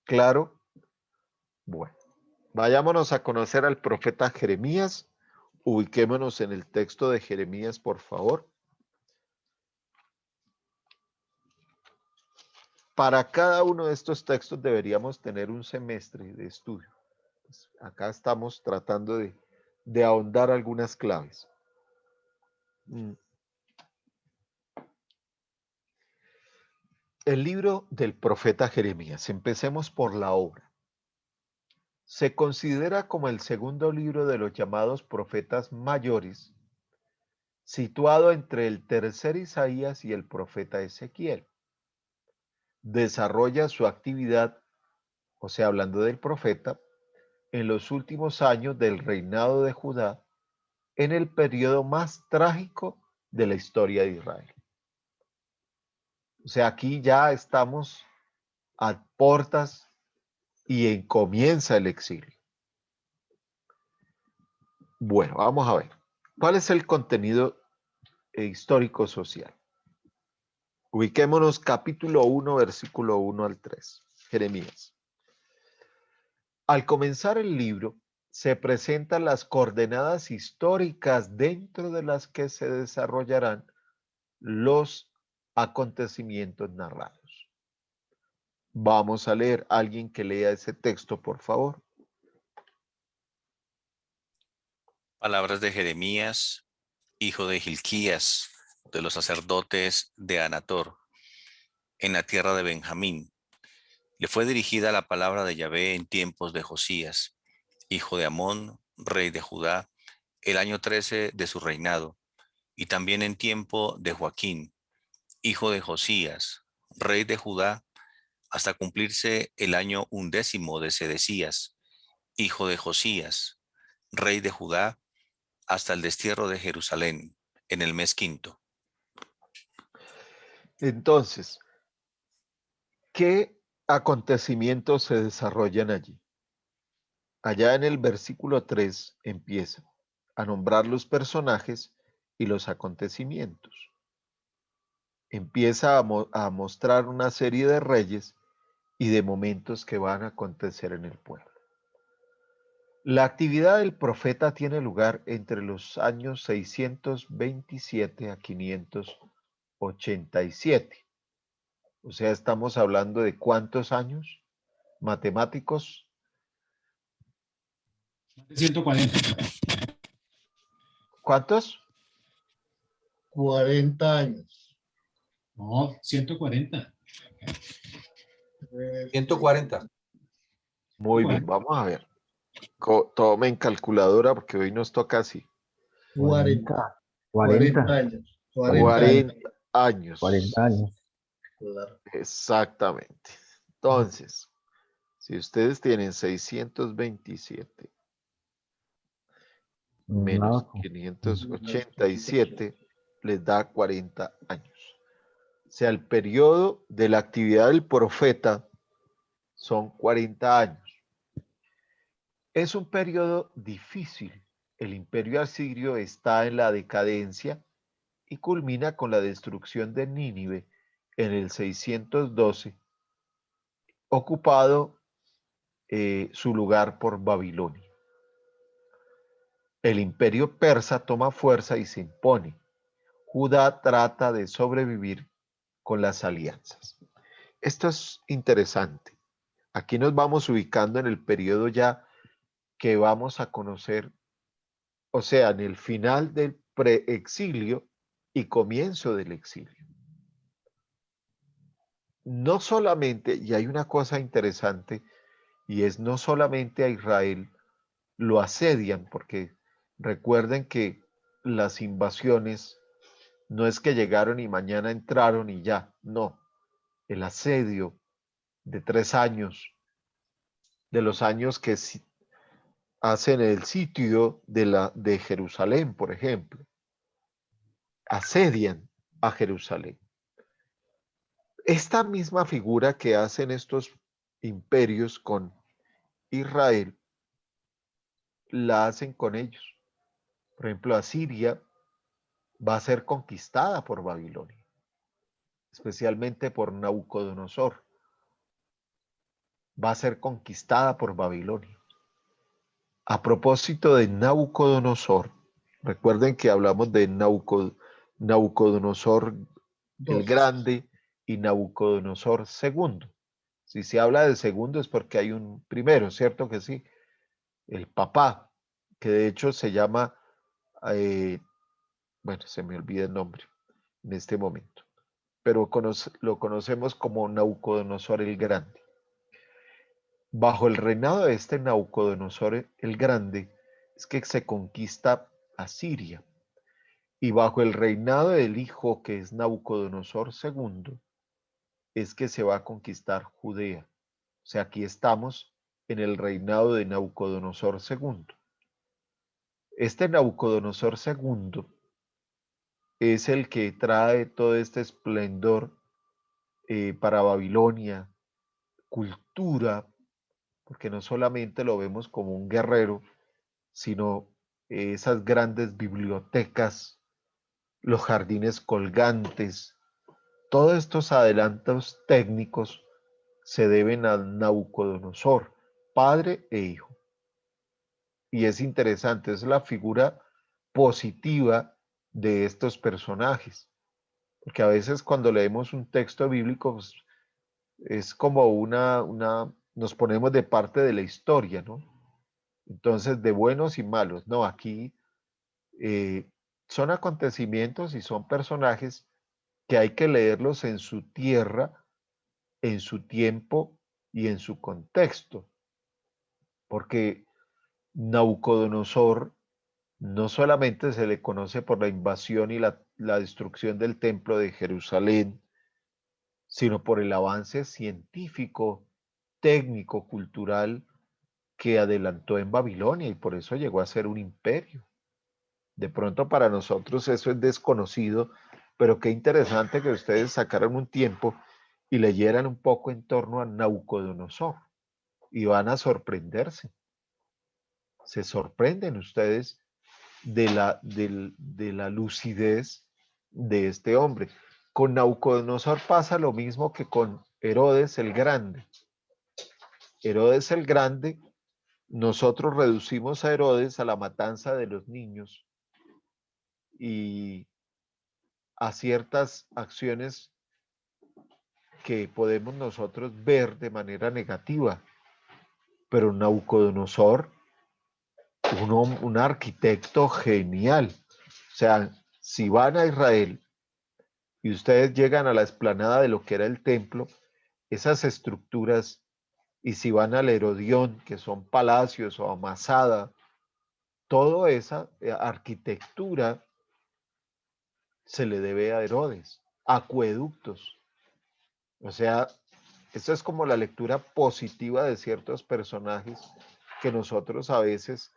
¿Claro? Bueno, vayámonos a conocer al profeta Jeremías. Ubiquémonos en el texto de Jeremías, por favor. para cada uno de estos textos deberíamos tener un semestre de estudio. Pues acá estamos tratando de ahondar algunas claves. El libro del profeta Jeremías. Empecemos por la obra. Se considera como el segundo libro de los llamados profetas mayores, situado entre el tercer Isaías y el profeta Ezequiel. Desarrolla su actividad, o sea, hablando del profeta, en los últimos años del reinado de Judá, en el periodo más trágico de la historia de Israel. O sea, aquí ya estamos a puertas y comienza el exilio. Bueno, vamos a ver. ¿Cuál es el contenido histórico social? Ubiquémonos capítulo 1, versículo 1 al 3. Jeremías. Al comenzar el libro, se presentan las coordenadas históricas dentro de las que se desarrollarán los acontecimientos narrados. Vamos a leer. Alguien que lea ese texto, por favor. Palabras de Jeremías, hijo de Hilquías, de los sacerdotes de Anator, en la tierra de Benjamín. Le fue dirigida la palabra de Yahvé en tiempos de Josías, hijo de Amón, rey de Judá, el año 13 de su reinado, y también en tiempo de Joaquín, hijo de Josías, rey de Judá, hasta cumplirse el año 11 de Sedecías, hijo de Josías, rey de Judá, hasta el destierro de Jerusalén, en el mes 5. Entonces, ¿qué acontecimientos se desarrollan allí? Allá en el versículo 3 empieza a nombrar los personajes y los acontecimientos. Empieza a mostrar una serie de reyes y de momentos que van a acontecer en el pueblo. La actividad del profeta tiene lugar entre los años 627 a 587. O sea, estamos hablando de ¿cuántos años? Matemáticos. 140. ¿Cuántos? 40 años. No, 140. 140. Muy bien, vamos a ver. Tomen calculadora porque hoy nos toca así. 40. 40. 40 años. 40 años. 40 años. Claro. Exactamente. Entonces, si ustedes tienen 627 menos 587, les da 40 años. O sea, el periodo de la actividad del profeta son 40 años. Es un periodo difícil. El imperio asirio está en la decadencia y culmina con la destrucción de Nínive en el 612, ocupado su lugar por Babilonia. El imperio persa toma fuerza y se impone. Judá trata de sobrevivir con las alianzas. Esto es interesante. Aquí nos vamos ubicando en el periodo ya que vamos a conocer, o sea, en el final del preexilio y comienzo del exilio. No solamente, y hay una cosa interesante, y es no solamente a Israel lo asedian, porque recuerden que las invasiones no es que llegaron y mañana entraron y ya, no. El asedio de 3 años, de los años que hacen el sitio de Jerusalén, por ejemplo, asedian a Jerusalén. Esta misma figura que hacen estos imperios con Israel, la hacen con ellos. Por ejemplo, Asiria va a ser conquistada por Babilonia, especialmente por Nabucodonosor. Va a ser conquistada por Babilonia. A propósito de Nabucodonosor, recuerden que hablamos de Nabucodonosor el Grande y Nabucodonosor II. Si se habla de segundo es porque hay un primero, ¿cierto que sí? El papá, que de hecho se llama, bueno, se me olvida el nombre en este momento, pero lo conocemos como Nabucodonosor el Grande. Bajo el reinado de este Nabucodonosor el Grande es que se conquista a Siria, y bajo el reinado del hijo que es Nabucodonosor II es que se va a conquistar Judea. O sea, aquí estamos en el reinado de Nabucodonosor II. Este Nabucodonosor II es el que trae todo este esplendor para Babilonia, cultura, porque no solamente lo vemos como un guerrero, sino esas grandes bibliotecas, los jardines colgantes, todos estos adelantos técnicos se deben a Nabucodonosor, padre e hijo. Y es interesante, es la figura positiva de estos personajes, porque a veces cuando leemos un texto bíblico, pues, es como nos ponemos de parte de la historia, ¿no? Entonces, de buenos y malos, no, aquí son acontecimientos y son personajes que hay que leerlos en su tierra, en su tiempo y en su contexto, porque Nabucodonosor no solamente se le conoce por la invasión y la destrucción del templo de Jerusalén, sino por el avance científico, técnico, cultural que adelantó en Babilonia y por eso llegó a ser un imperio. De pronto para nosotros eso es desconocido, pero qué interesante que ustedes sacaran un tiempo y leyeran un poco en torno a Nabucodonosor y van a sorprenderse. Se sorprenden ustedes de la lucidez de este hombre. Con Nabucodonosor pasa lo mismo que con Herodes el Grande. Herodes el Grande, nosotros reducimos a Herodes a la matanza de los niños y a ciertas acciones que podemos nosotros ver de manera negativa. Pero Nabucodonosor, un arquitecto genial. O sea, si van a Israel y ustedes llegan a la explanada de lo que era el templo, esas estructuras, y si van al Herodión, que son palacios o a Masada, toda esa arquitectura se le debe a Herodes, acueductos. O sea, esto es como la lectura positiva de ciertos personajes que nosotros a veces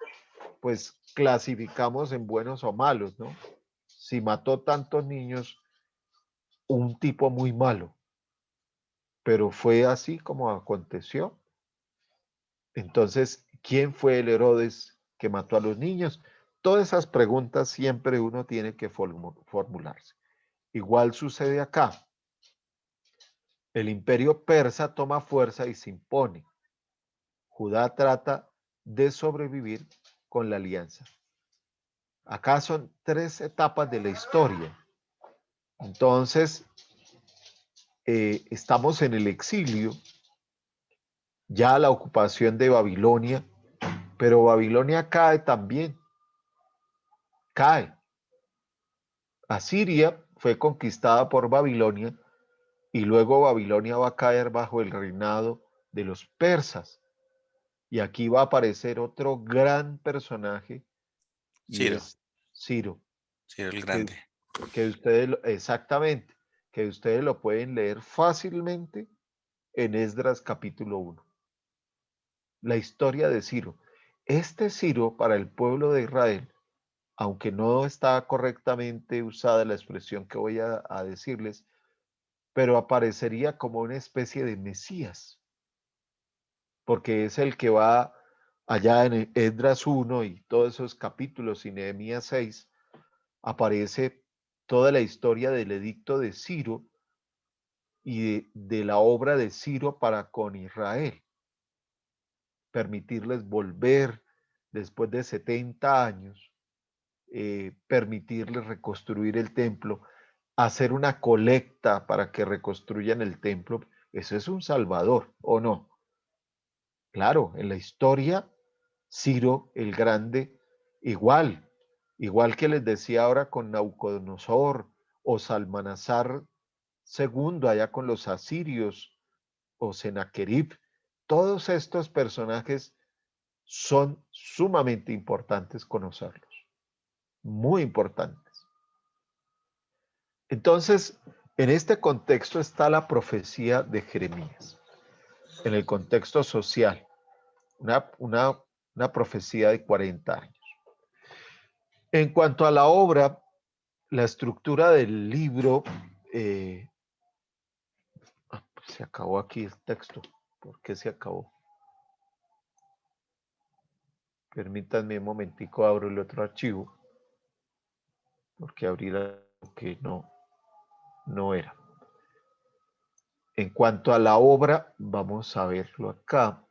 pues clasificamos en buenos o malos, ¿no? Si mató tantos niños, un tipo muy malo, pero fue así como aconteció. Entonces, ¿quién fue el Herodes que mató a los niños? Todas esas preguntas siempre uno tiene que formularse. Igual sucede acá. El imperio persa toma fuerza y se impone. Judá trata de sobrevivir con la alianza. Acá son 3 etapas de la historia. Entonces, estamos en el exilio, ya la ocupación de Babilonia, pero Babilonia cae también, cae. Asiria fue conquistada por Babilonia y luego Babilonia va a caer bajo el reinado de los persas. Y aquí va a aparecer otro gran personaje y Ciro, es Ciro, Ciro el que, Grande. que ustedes, exactamente, que ustedes lo pueden leer fácilmente en Esdras capítulo 1. La historia de Ciro. Este Ciro para el pueblo de Israel, aunque no está correctamente usada la expresión que voy a decirles, pero aparecería como una especie de Mesías, porque es el que va allá en Esdras 1 y todos esos capítulos y Nehemías 6, aparece toda la historia del edicto de Ciro y de la obra de Ciro para con Israel, permitirles volver después de 70 años, permitirles reconstruir el templo. hacer una colecta para que reconstruyan el templo. Eso es un salvador, ¿o no? Claro, en la historia, Ciro el Grande, igual que les decía ahora con Nabucodonosor o Salmanasar II, allá con los asirios o Sennacherib, todos estos personajes son sumamente importantes conocerlos, muy importantes. Entonces, en este contexto está la profecía de Jeremías, en el contexto social, una profecía de 40 años. En cuanto a la obra, la estructura del libro, se acabó aquí el texto. ¿Por qué se acabó? Permítanme un momentico, abro el otro archivo, porque abrí algo que no era. En cuanto a la obra, vamos a verlo acá.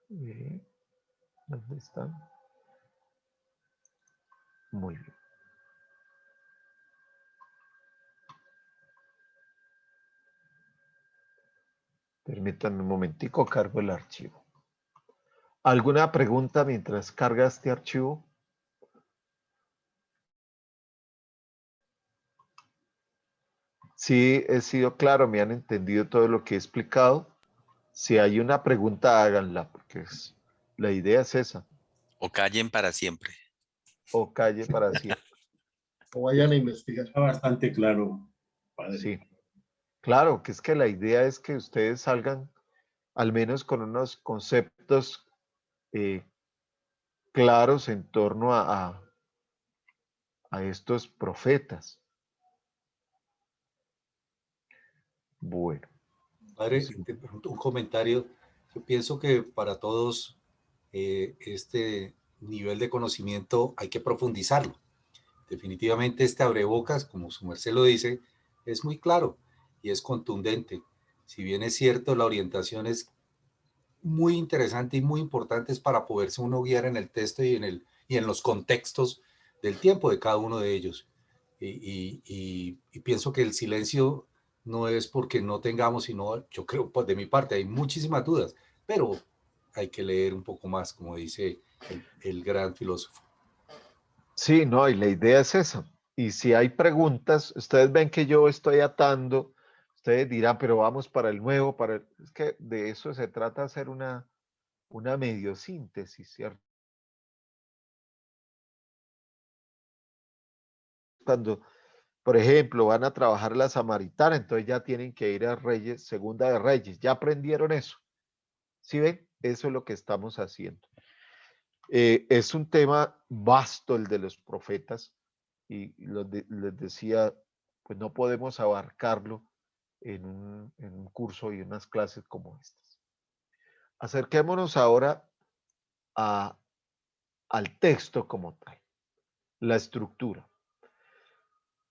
¿Dónde están? Muy bien. Permítanme un momentico, cargo el archivo. ¿Alguna pregunta mientras carga este archivo? Sí, he sido claro, me han entendido todo lo que he explicado. Si hay una pregunta, háganla, porque la idea es esa. O callen para siempre. O calle para siempre. O vayan a investigar. Está bastante claro, padre. Sí, claro, que es que la idea es que ustedes salgan al menos con unos conceptos claros en torno a estos profetas. Bueno. Padre, Sí. te pregunto un comentario. Yo pienso que para todos este nivel de conocimiento hay que profundizarlo. Definitivamente este abrebocas, como su merced lo dice, es muy claro y es contundente. Si bien es cierto, la orientación es muy interesante y muy importante para poderse uno guiar en el texto y en los contextos del tiempo de cada uno de ellos. Y pienso que el silencio no es porque no tengamos, sino yo creo, pues de mi parte hay muchísimas dudas, pero hay que leer un poco más, como dice el gran filósofo. Sí, no, y la idea es esa. Y si hay preguntas, ustedes ven que yo estoy atando, ustedes dirán, pero vamos para el nuevo, es que de eso se trata, hacer una medio síntesis, ¿cierto? Cuando, por ejemplo, van a trabajar la samaritana, entonces ya tienen que ir a Reyes, Segunda de Reyes, ya aprendieron eso. ¿Sí ven? Eso es lo que estamos haciendo. Es un tema vasto el de los profetas y les decía, pues no podemos abarcarlo en un curso y unas clases como estas. Acerquémonos ahora al texto como tal, la estructura.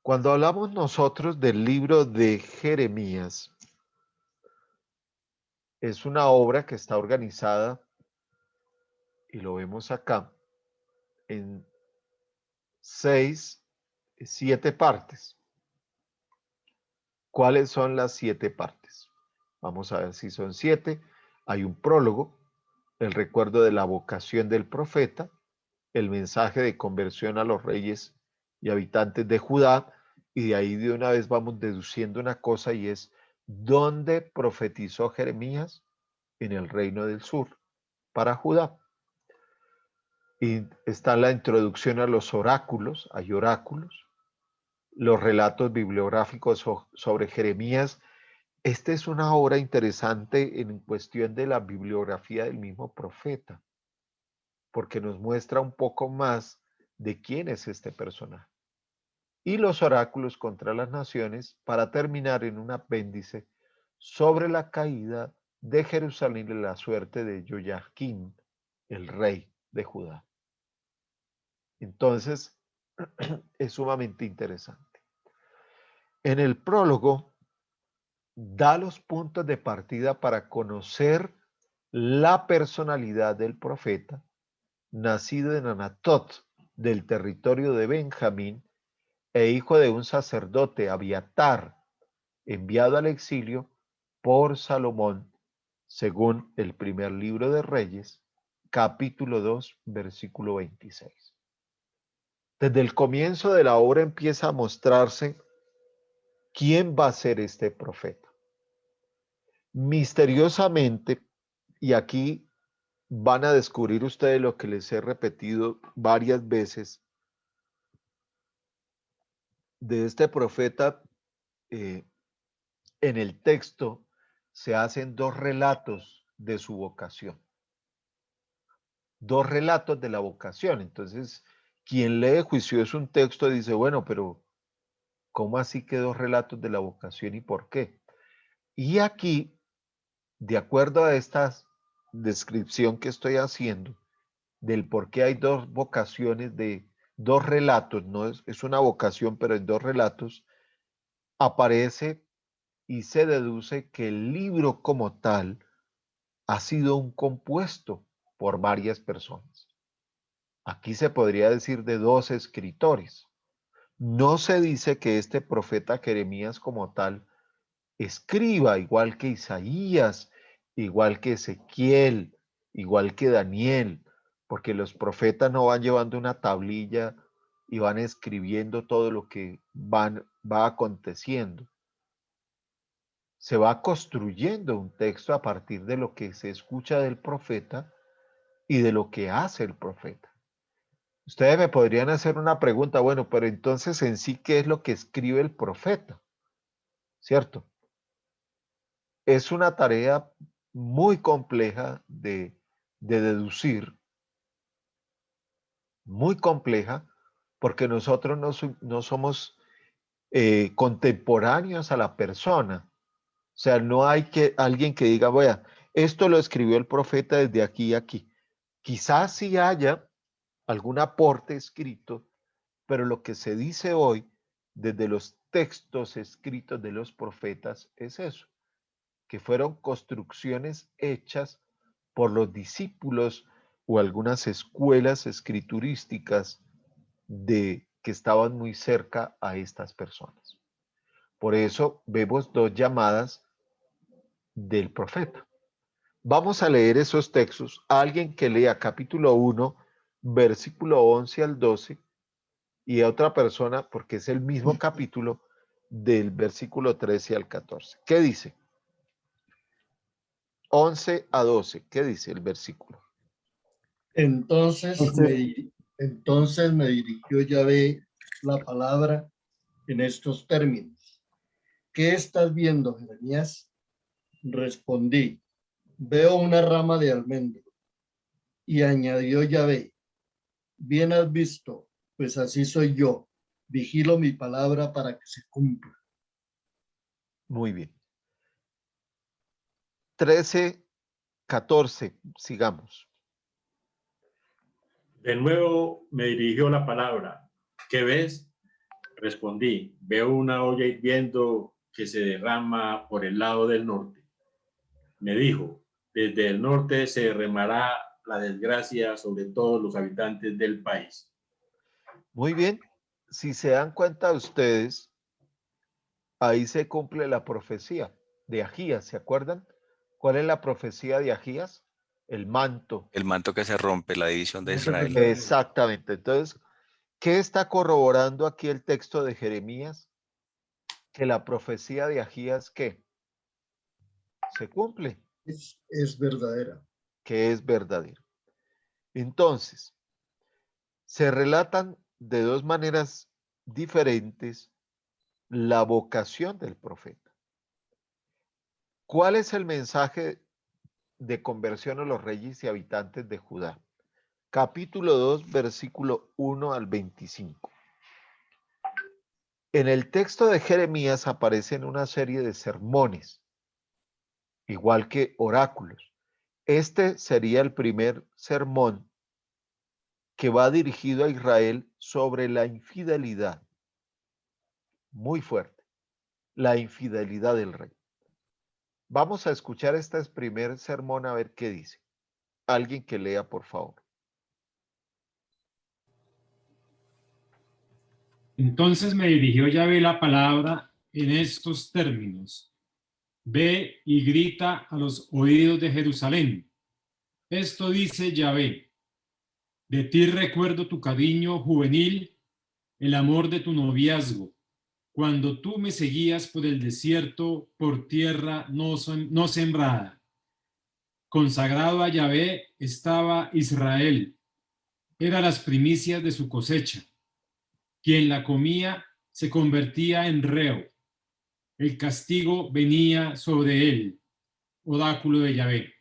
Cuando hablamos nosotros del libro de Jeremías, es una obra que está organizada, y lo vemos acá, en 7 partes. ¿Cuáles son las 7 partes? Vamos a ver si son 7. Hay un prólogo, el recuerdo de la vocación del profeta, el mensaje de conversión a los reyes y habitantes de Judá, y de ahí de una vez vamos deduciendo una cosa, y es ¿dónde profetizó Jeremías? En el reino del sur, para Judá. Y está la introducción a los oráculos, hay oráculos, los relatos bibliográficos sobre Jeremías. Esta es una obra interesante en cuestión de la bibliografía del mismo profeta, porque nos muestra un poco más de quién es este personaje. Y los oráculos contra las naciones, para terminar en un apéndice sobre la caída de Jerusalén y la suerte de Joaquín, el rey de Judá. Entonces, es sumamente interesante. En el prólogo, da los puntos de partida para conocer la personalidad del profeta, nacido en Anatot, del territorio de Benjamín, e hijo de un sacerdote, Abiatar, enviado al exilio por Salomón, según el primer libro de Reyes, capítulo 2, versículo 26. Desde el comienzo de la obra empieza a mostrarse quién va a ser este profeta. Misteriosamente, y aquí van a descubrir ustedes lo que les he repetido varias veces, de este profeta en el texto se hacen dos relatos de su vocación. Dos relatos de la vocación. Entonces, quien lee juicioso un texto dice, bueno, pero ¿cómo así que dos relatos de la vocación y por qué? Y aquí, de acuerdo a esta descripción que estoy haciendo, del por qué hay dos vocaciones de dos relatos, no es una vocación, pero en dos relatos, aparece y se deduce que el libro como tal ha sido un compuesto por varias personas. Aquí se podría decir de dos escritores. No se dice que este profeta Jeremías como tal escriba igual que Isaías, igual que Ezequiel, igual que Daniel, porque los profetas no van llevando una tablilla y van escribiendo todo lo que va aconteciendo. Se va construyendo un texto a partir de lo que se escucha del profeta y de lo que hace el profeta. Ustedes me podrían hacer una pregunta, bueno, pero entonces en sí, ¿qué es lo que escribe el profeta? ¿Cierto? Es una tarea muy compleja de deducir, muy compleja, porque nosotros no somos contemporáneos a la persona. O sea, no hay alguien que diga, vea, esto lo escribió el profeta desde aquí a aquí. Quizás sí haya algún aporte escrito, pero lo que se dice hoy desde los textos escritos de los profetas es eso, que fueron construcciones hechas por los discípulos o algunas escuelas escriturísticas que estaban muy cerca a estas personas. Por eso vemos dos llamadas del profeta. Vamos a leer esos textos. Alguien que lea capítulo 1, versículo 11 al 12, y a otra persona, porque es el mismo capítulo, del versículo 13 al 14. ¿Qué dice? 11 a 12. ¿Qué dice el versículo? Entonces me dirigió Yahvé la palabra en estos términos. ¿Qué estás viendo, Jeremías? Respondí, veo una rama de almendro. Y añadió Yahvé, bien has visto, pues así soy yo. Vigilo mi palabra para que se cumpla. Muy bien. 13, 14, sigamos. De nuevo me dirigió la palabra. ¿Qué ves? Respondí, veo una olla hirviendo que se derrama por el lado del norte. Me dijo, desde el norte se derramará la desgracia sobre todos los habitantes del país. Muy bien. Si se dan cuenta ustedes, ahí se cumple la profecía de Agías, ¿se acuerdan? ¿Cuál es la profecía de Agías? El manto. El manto que se rompe, la división de Israel. Exactamente. Entonces, ¿qué está corroborando aquí el texto de Jeremías? Que la profecía de Agías, ¿qué? Se cumple. Es verdadera. Que es verdadero. Entonces, se relatan de dos maneras diferentes la vocación del profeta. ¿Cuál es el mensaje de conversión a los reyes y habitantes de Judá? Capítulo 2, versículo 1 al 25. En el texto de Jeremías aparecen una serie de sermones, igual que oráculos. Este sería el primer sermón que va dirigido a Israel sobre la infidelidad. Muy fuerte. La infidelidad del rey. Vamos a escuchar este primer sermón a ver qué dice. Alguien que lea, por favor. Entonces me dirigió Yahvé la palabra en estos términos. Ve y grita a los oídos de Jerusalén. Esto dice Yahvé. De ti recuerdo tu cariño juvenil, el amor de tu noviazgo, cuando tú me seguías por el desierto, por tierra no sembrada. Consagrado a Yahvé estaba Israel. Era las primicias de su cosecha. Quien la comía se convertía en reo. El castigo venía sobre él. Oráculo de Yahvé.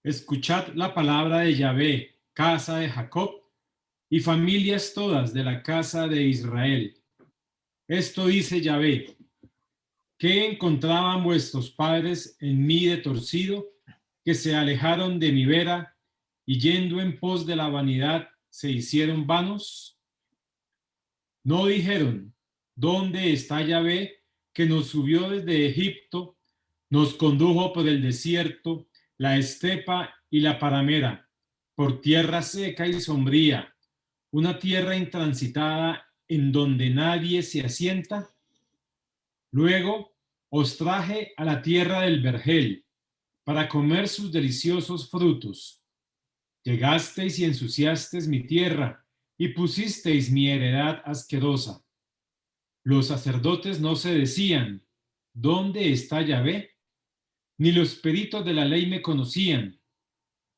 Escuchad la palabra de Yahvé, casa de Jacob, y familias todas de la casa de Israel. Esto dice Yahvé: ¿qué encontraban vuestros padres en mí de torcido, que se alejaron de mi vera y yendo en pos de la vanidad se hicieron vanos? No dijeron: ¿dónde está Yahvé, que nos subió desde Egipto, nos condujo por el desierto, la estepa y la paramera, por tierra seca y sombría, una tierra intransitada en donde nadie se asienta? Luego os traje a la tierra del vergel, para comer sus deliciosos frutos. Llegasteis y ensuciasteis mi tierra, y pusisteis mi heredad asquerosa. Los sacerdotes no se decían: ¿dónde está Yahvé? Ni los peritos de la ley me conocían.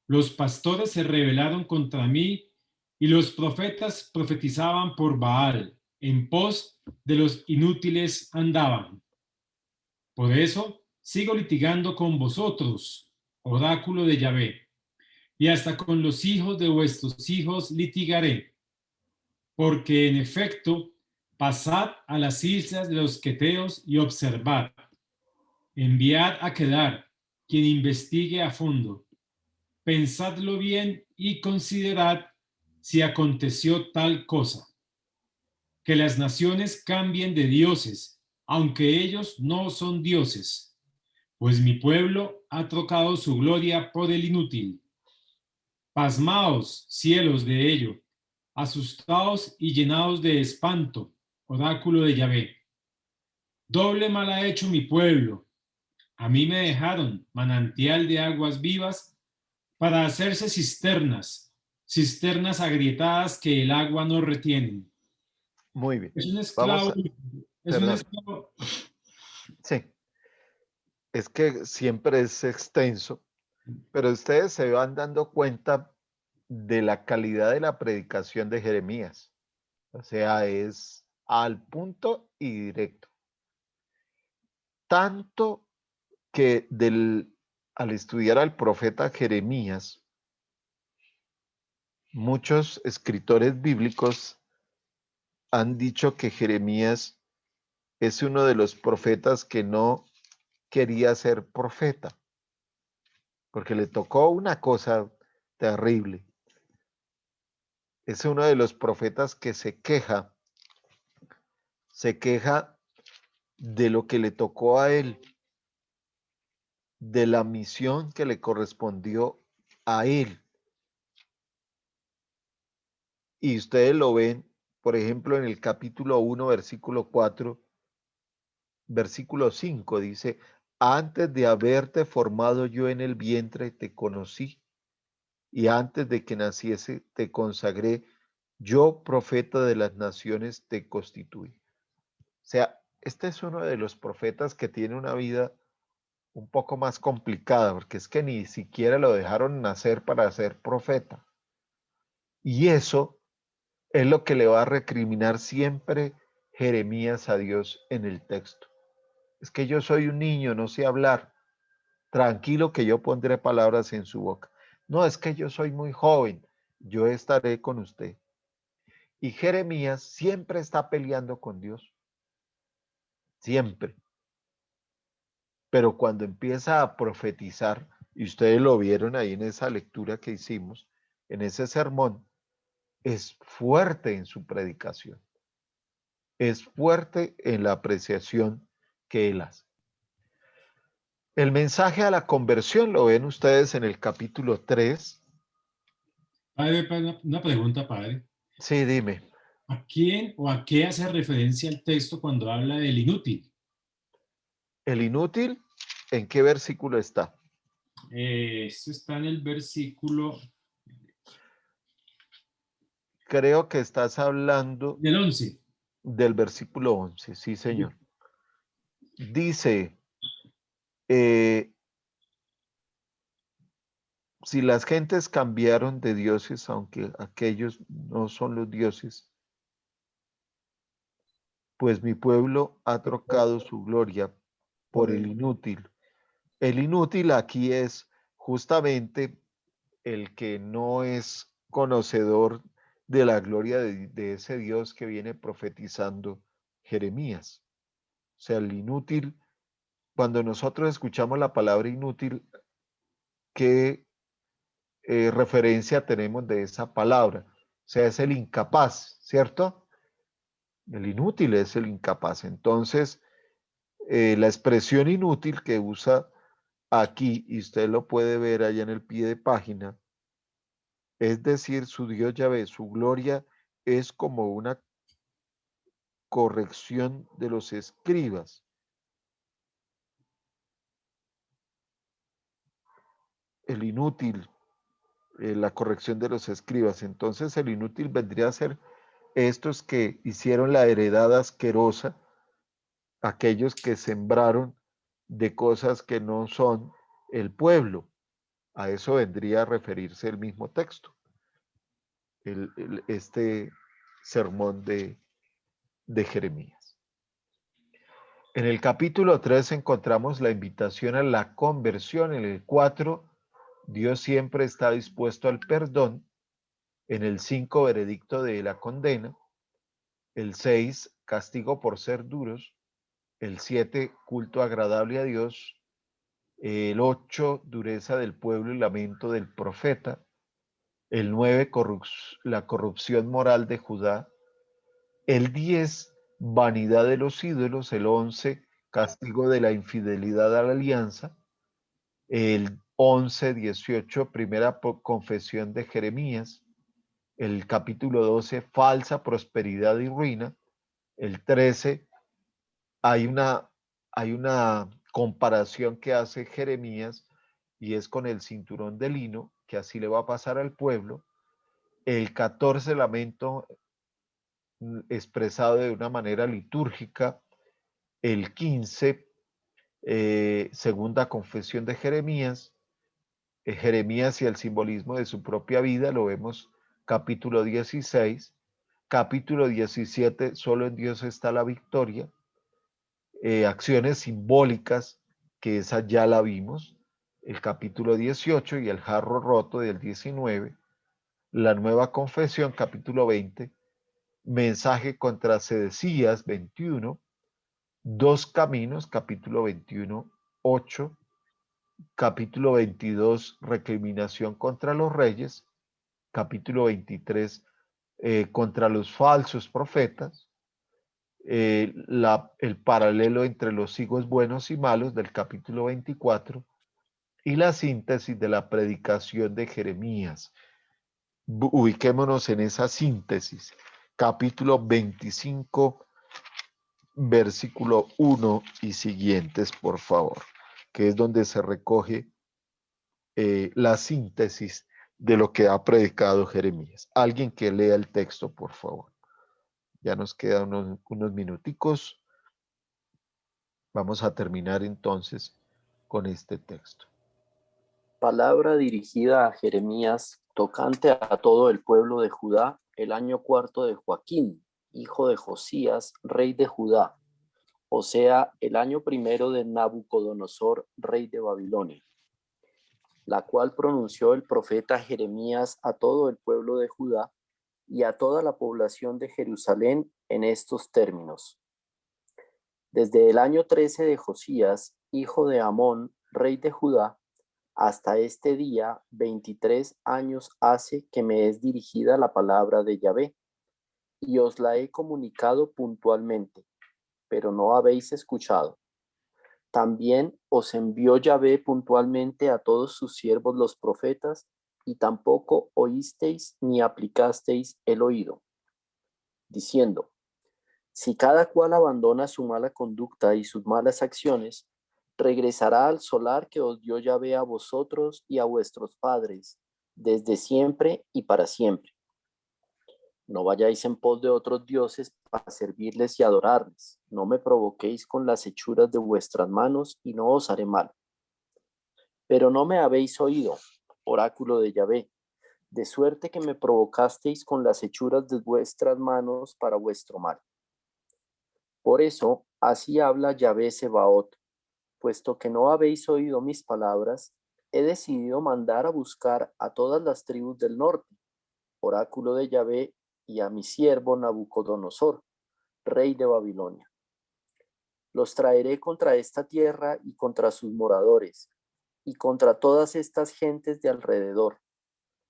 Los pastores se rebelaron contra mí, y los profetas profetizaban por Baal, en pos de los inútiles andaban. Por eso sigo litigando con vosotros, oráculo de Yahvé, y hasta con los hijos de vuestros hijos litigaré, porque en efecto pasad a las islas de los queteos y observad. Enviad a Kedar, quien investigue a fondo. Pensadlo bien y considerad si aconteció tal cosa. Que las naciones cambien de dioses, aunque ellos no son dioses, pues mi pueblo ha trocado su gloria por el inútil. Pasmaos, cielos, de ello, asustaos y llenaos de espanto, oráculo de Yahvé. Doble mal ha hecho mi pueblo. A mí me dejaron manantial de aguas vivas para hacerse cisternas, cisternas agrietadas que el agua no retienen. Muy bien. Es un Vamos esclavo. a, Es un perdón. esclavo. Sí, es que siempre es extenso, pero ustedes se van dando cuenta de la calidad de la predicación de Jeremías. O sea, es al punto y directo. Tanto que al estudiar al profeta Jeremías, muchos escritores bíblicos han dicho que Jeremías es uno de los profetas que no quería ser profeta, porque le tocó una cosa terrible. Es uno de los profetas que se queja de lo que le tocó a él, de la misión que le correspondió a él. Y ustedes lo ven, por ejemplo, en el capítulo 1, versículo 4, versículo 5, dice: antes de haberte formado yo en el vientre te conocí, y antes de que naciese te consagré, yo profeta de las naciones te constituí. O sea, este es uno de los profetas que tiene una vida un poco más complicada, porque es que ni siquiera lo dejaron nacer para ser profeta. Y eso es lo que le va a recriminar siempre Jeremías a Dios en el texto. Es que yo soy un niño, no sé hablar. Tranquilo que yo pondré palabras en su boca. No, es que yo soy muy joven, yo estaré con usted. Y Jeremías siempre está peleando con Dios. Siempre. Pero cuando empieza a profetizar, y ustedes lo vieron ahí en esa lectura que hicimos, en ese sermón, es fuerte en su predicación. Es fuerte en la apreciación que él hace. El mensaje a la conversión lo ven ustedes en el capítulo 3. Padre, una pregunta, padre. Sí, dime. ¿A quién o a qué hace referencia el texto cuando habla del inútil? El inútil, ¿en qué versículo está? Esto está en el versículo Creo que estás hablando del 11. del versículo 11, sí, señor. Dice, eh, si las gentes cambiaron de dioses, aunque aquellos no son los dioses, pues mi pueblo ha trocado su gloria por el inútil. El inútil aquí es justamente el que no es conocedor de la gloria de ese Dios que viene profetizando Jeremías. O sea, el inútil, cuando nosotros escuchamos la palabra inútil, ¿qué referencia tenemos de esa palabra? O sea, es el incapaz, ¿cierto? El inútil es el incapaz. Entonces, la expresión inútil que usa aquí, y usted lo puede ver allá en el pie de página, es decir, su Dios Yahvé, su gloria es como una corrección de los escribas. El inútil, la corrección de los escribas. Entonces el inútil vendría a ser estos que hicieron la heredad asquerosa, aquellos que sembraron de cosas que no son el pueblo. A eso vendría a referirse el mismo texto, este sermón de Jeremías. En el capítulo 3 encontramos la invitación a la conversión. En el 4, Dios siempre está dispuesto al perdón. En el 5, veredicto de la condena. El 6, castigo por ser duros. El 7, culto agradable a Dios. El 8, dureza del pueblo y lamento del profeta. El 9, la corrupción moral de Judá. El 10, vanidad de los ídolos. El 11, castigo de la infidelidad a la alianza. El 11, 18, primera confesión de Jeremías. El capítulo 12, falsa prosperidad y ruina. El 13, hay una comparación que hace Jeremías y es con el cinturón de lino, que así le va a pasar al pueblo. El 14, lamento expresado de una manera litúrgica. El 15, segunda confesión de Jeremías. Jeremías y el simbolismo de su propia vida, lo vemos capítulo 16. Capítulo 17, solo en Dios está la victoria. Acciones simbólicas, que esa ya la vimos. El capítulo 18 y el jarro roto del 19. La nueva confesión, capítulo 20. Mensaje contra Sedecías, 21. Dos caminos, capítulo 21, 8. Capítulo 22, recriminación contra los reyes. Capítulo 23, contra los falsos profetas. El paralelo entre los higos buenos y malos del capítulo 24 y la síntesis de la predicación de Jeremías. Ubiquémonos en esa síntesis. Capítulo 25, versículo 1 y siguientes, por favor, que es donde se recoge la síntesis de lo que ha predicado Jeremías. Alguien que lea el texto, por favor. Ya nos quedan unos minuticos. Vamos a terminar entonces con este texto. Palabra dirigida a Jeremías, tocante a todo el pueblo de Judá, el año cuarto de Joaquín, hijo de Josías, rey de Judá, o sea, el año primero de Nabucodonosor, rey de Babilonia, la cual pronunció el profeta Jeremías a todo el pueblo de Judá y a toda la población de Jerusalén en estos términos. Desde el año 13 de Josías, hijo de Amón, rey de Judá, hasta este día, 23 años hace que me es dirigida la palabra de Yahvé, y os la he comunicado puntualmente, pero no habéis escuchado. También os envió Yahvé puntualmente a todos sus siervos los profetas, y tampoco oísteis ni aplicasteis el oído. diciendo: si cada cual abandona su mala conducta y sus malas acciones, regresará al solar que os dio Yahvé a vosotros y a vuestros padres, desde siempre y para siempre. No vayáis en pos de otros dioses para servirles y adorarles. No me provoquéis con las hechuras de vuestras manos y no os haré mal. Pero no me habéis oído, oráculo de Yahvé, de suerte que me provocasteis con las hechuras de vuestras manos para vuestro mal. Por eso, así habla Yahvé Sebaot, puesto que no habéis oído mis palabras, he decidido mandar a buscar a todas las tribus del norte, oráculo de Yahvé, y a mi siervo Nabucodonosor, rey de Babilonia. Los traeré contra esta tierra y contra sus moradores, y contra todas estas gentes de alrededor.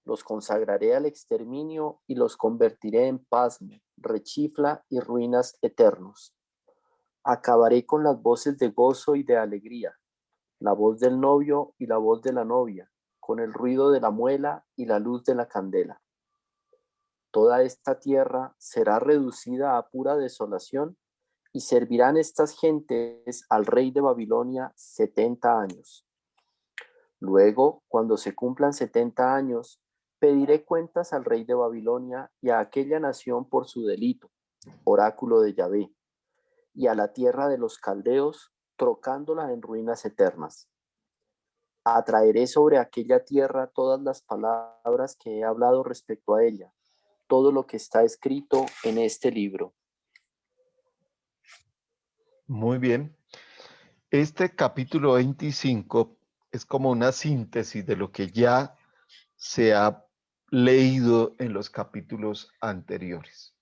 Los consagraré al exterminio y los convertiré en pasmo, rechifla y ruinas eternos. Acabaré con las voces de gozo y de alegría, la voz del novio y la voz de la novia, con el ruido de la muela y la luz de la candela. Toda esta tierra será reducida a pura desolación y servirán estas gentes al rey de Babilonia 70 años. Luego, cuando se cumplan 70 años, pediré cuentas al rey de Babilonia y a aquella nación por su delito, oráculo de Yahvé, y a la tierra de los caldeos, trocándola en ruinas eternas. Atraeré sobre aquella tierra todas las palabras que he hablado respecto a ella, todo lo que está escrito en este libro. Muy bien. Este capítulo 25 es como una síntesis de lo que ya se ha leído en los capítulos anteriores.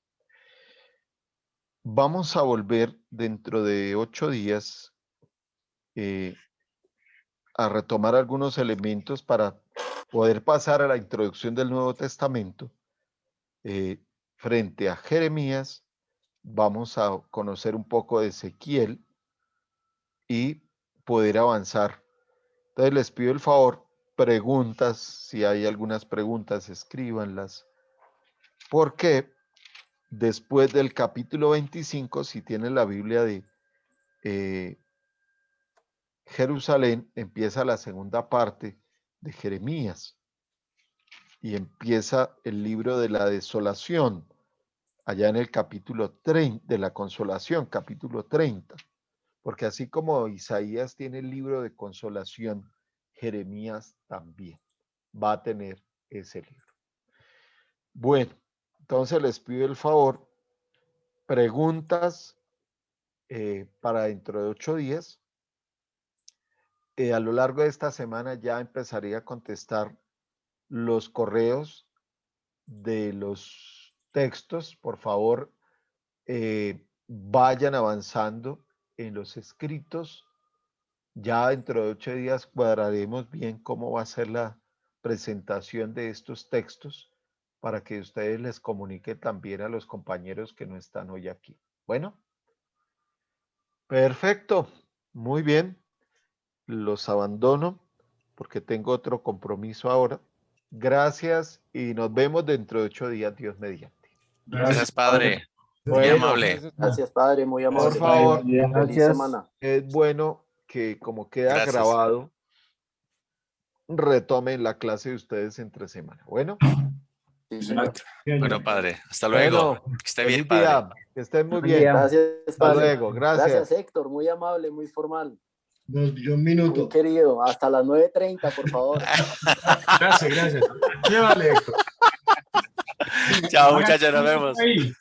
Vamos a volver dentro de 8 días a retomar algunos elementos para poder pasar a la introducción del Nuevo Testamento. Frente a Jeremías, vamos a conocer un poco de Ezequiel y poder avanzar. Entonces les pido el favor, preguntas, si hay algunas preguntas, escríbanlas, porque después del capítulo 25, si tienen la Biblia de Jerusalén, empieza la segunda parte de Jeremías y empieza el libro de la desolación, allá en el capítulo 30, de la consolación, capítulo 30, porque así como Isaías tiene el libro de consolación, Jeremías también va a tener ese libro. Bueno, entonces les pido el favor, preguntas para dentro de 8 días. A lo largo de esta semana ya empezaría a contestar los correos de los textos. Por favor, vayan avanzando en los escritos. Ya dentro de 8 días cuadraremos bien cómo va a ser la presentación de estos textos para que ustedes les comuniquen también a los compañeros que no están hoy aquí. Bueno, perfecto, muy bien. Los abandono porque tengo otro compromiso ahora. Gracias y nos vemos dentro de 8 días, Dios mediante. Gracias, padre. Muy Bueno, amable. Gracias, padre, muy amable. por favor, Feliz semana. es bueno que como queda Gracias. grabado, retomen la clase de ustedes entre semana. Bueno, Sí, señor. Bueno, padre. Hasta luego. bueno, Que esté bien, feliz padre. día, que estén muy Buen bien. día. Gracias, Hasta padre. luego, gracias. Gracias, Héctor, muy amable, muy formal. Nos dio un Muy minuto. querido. Hasta las 9:30, por favor. Gracias, gracias. Llévale, Héctor. Chao, muchachos, nos vemos. Ahí.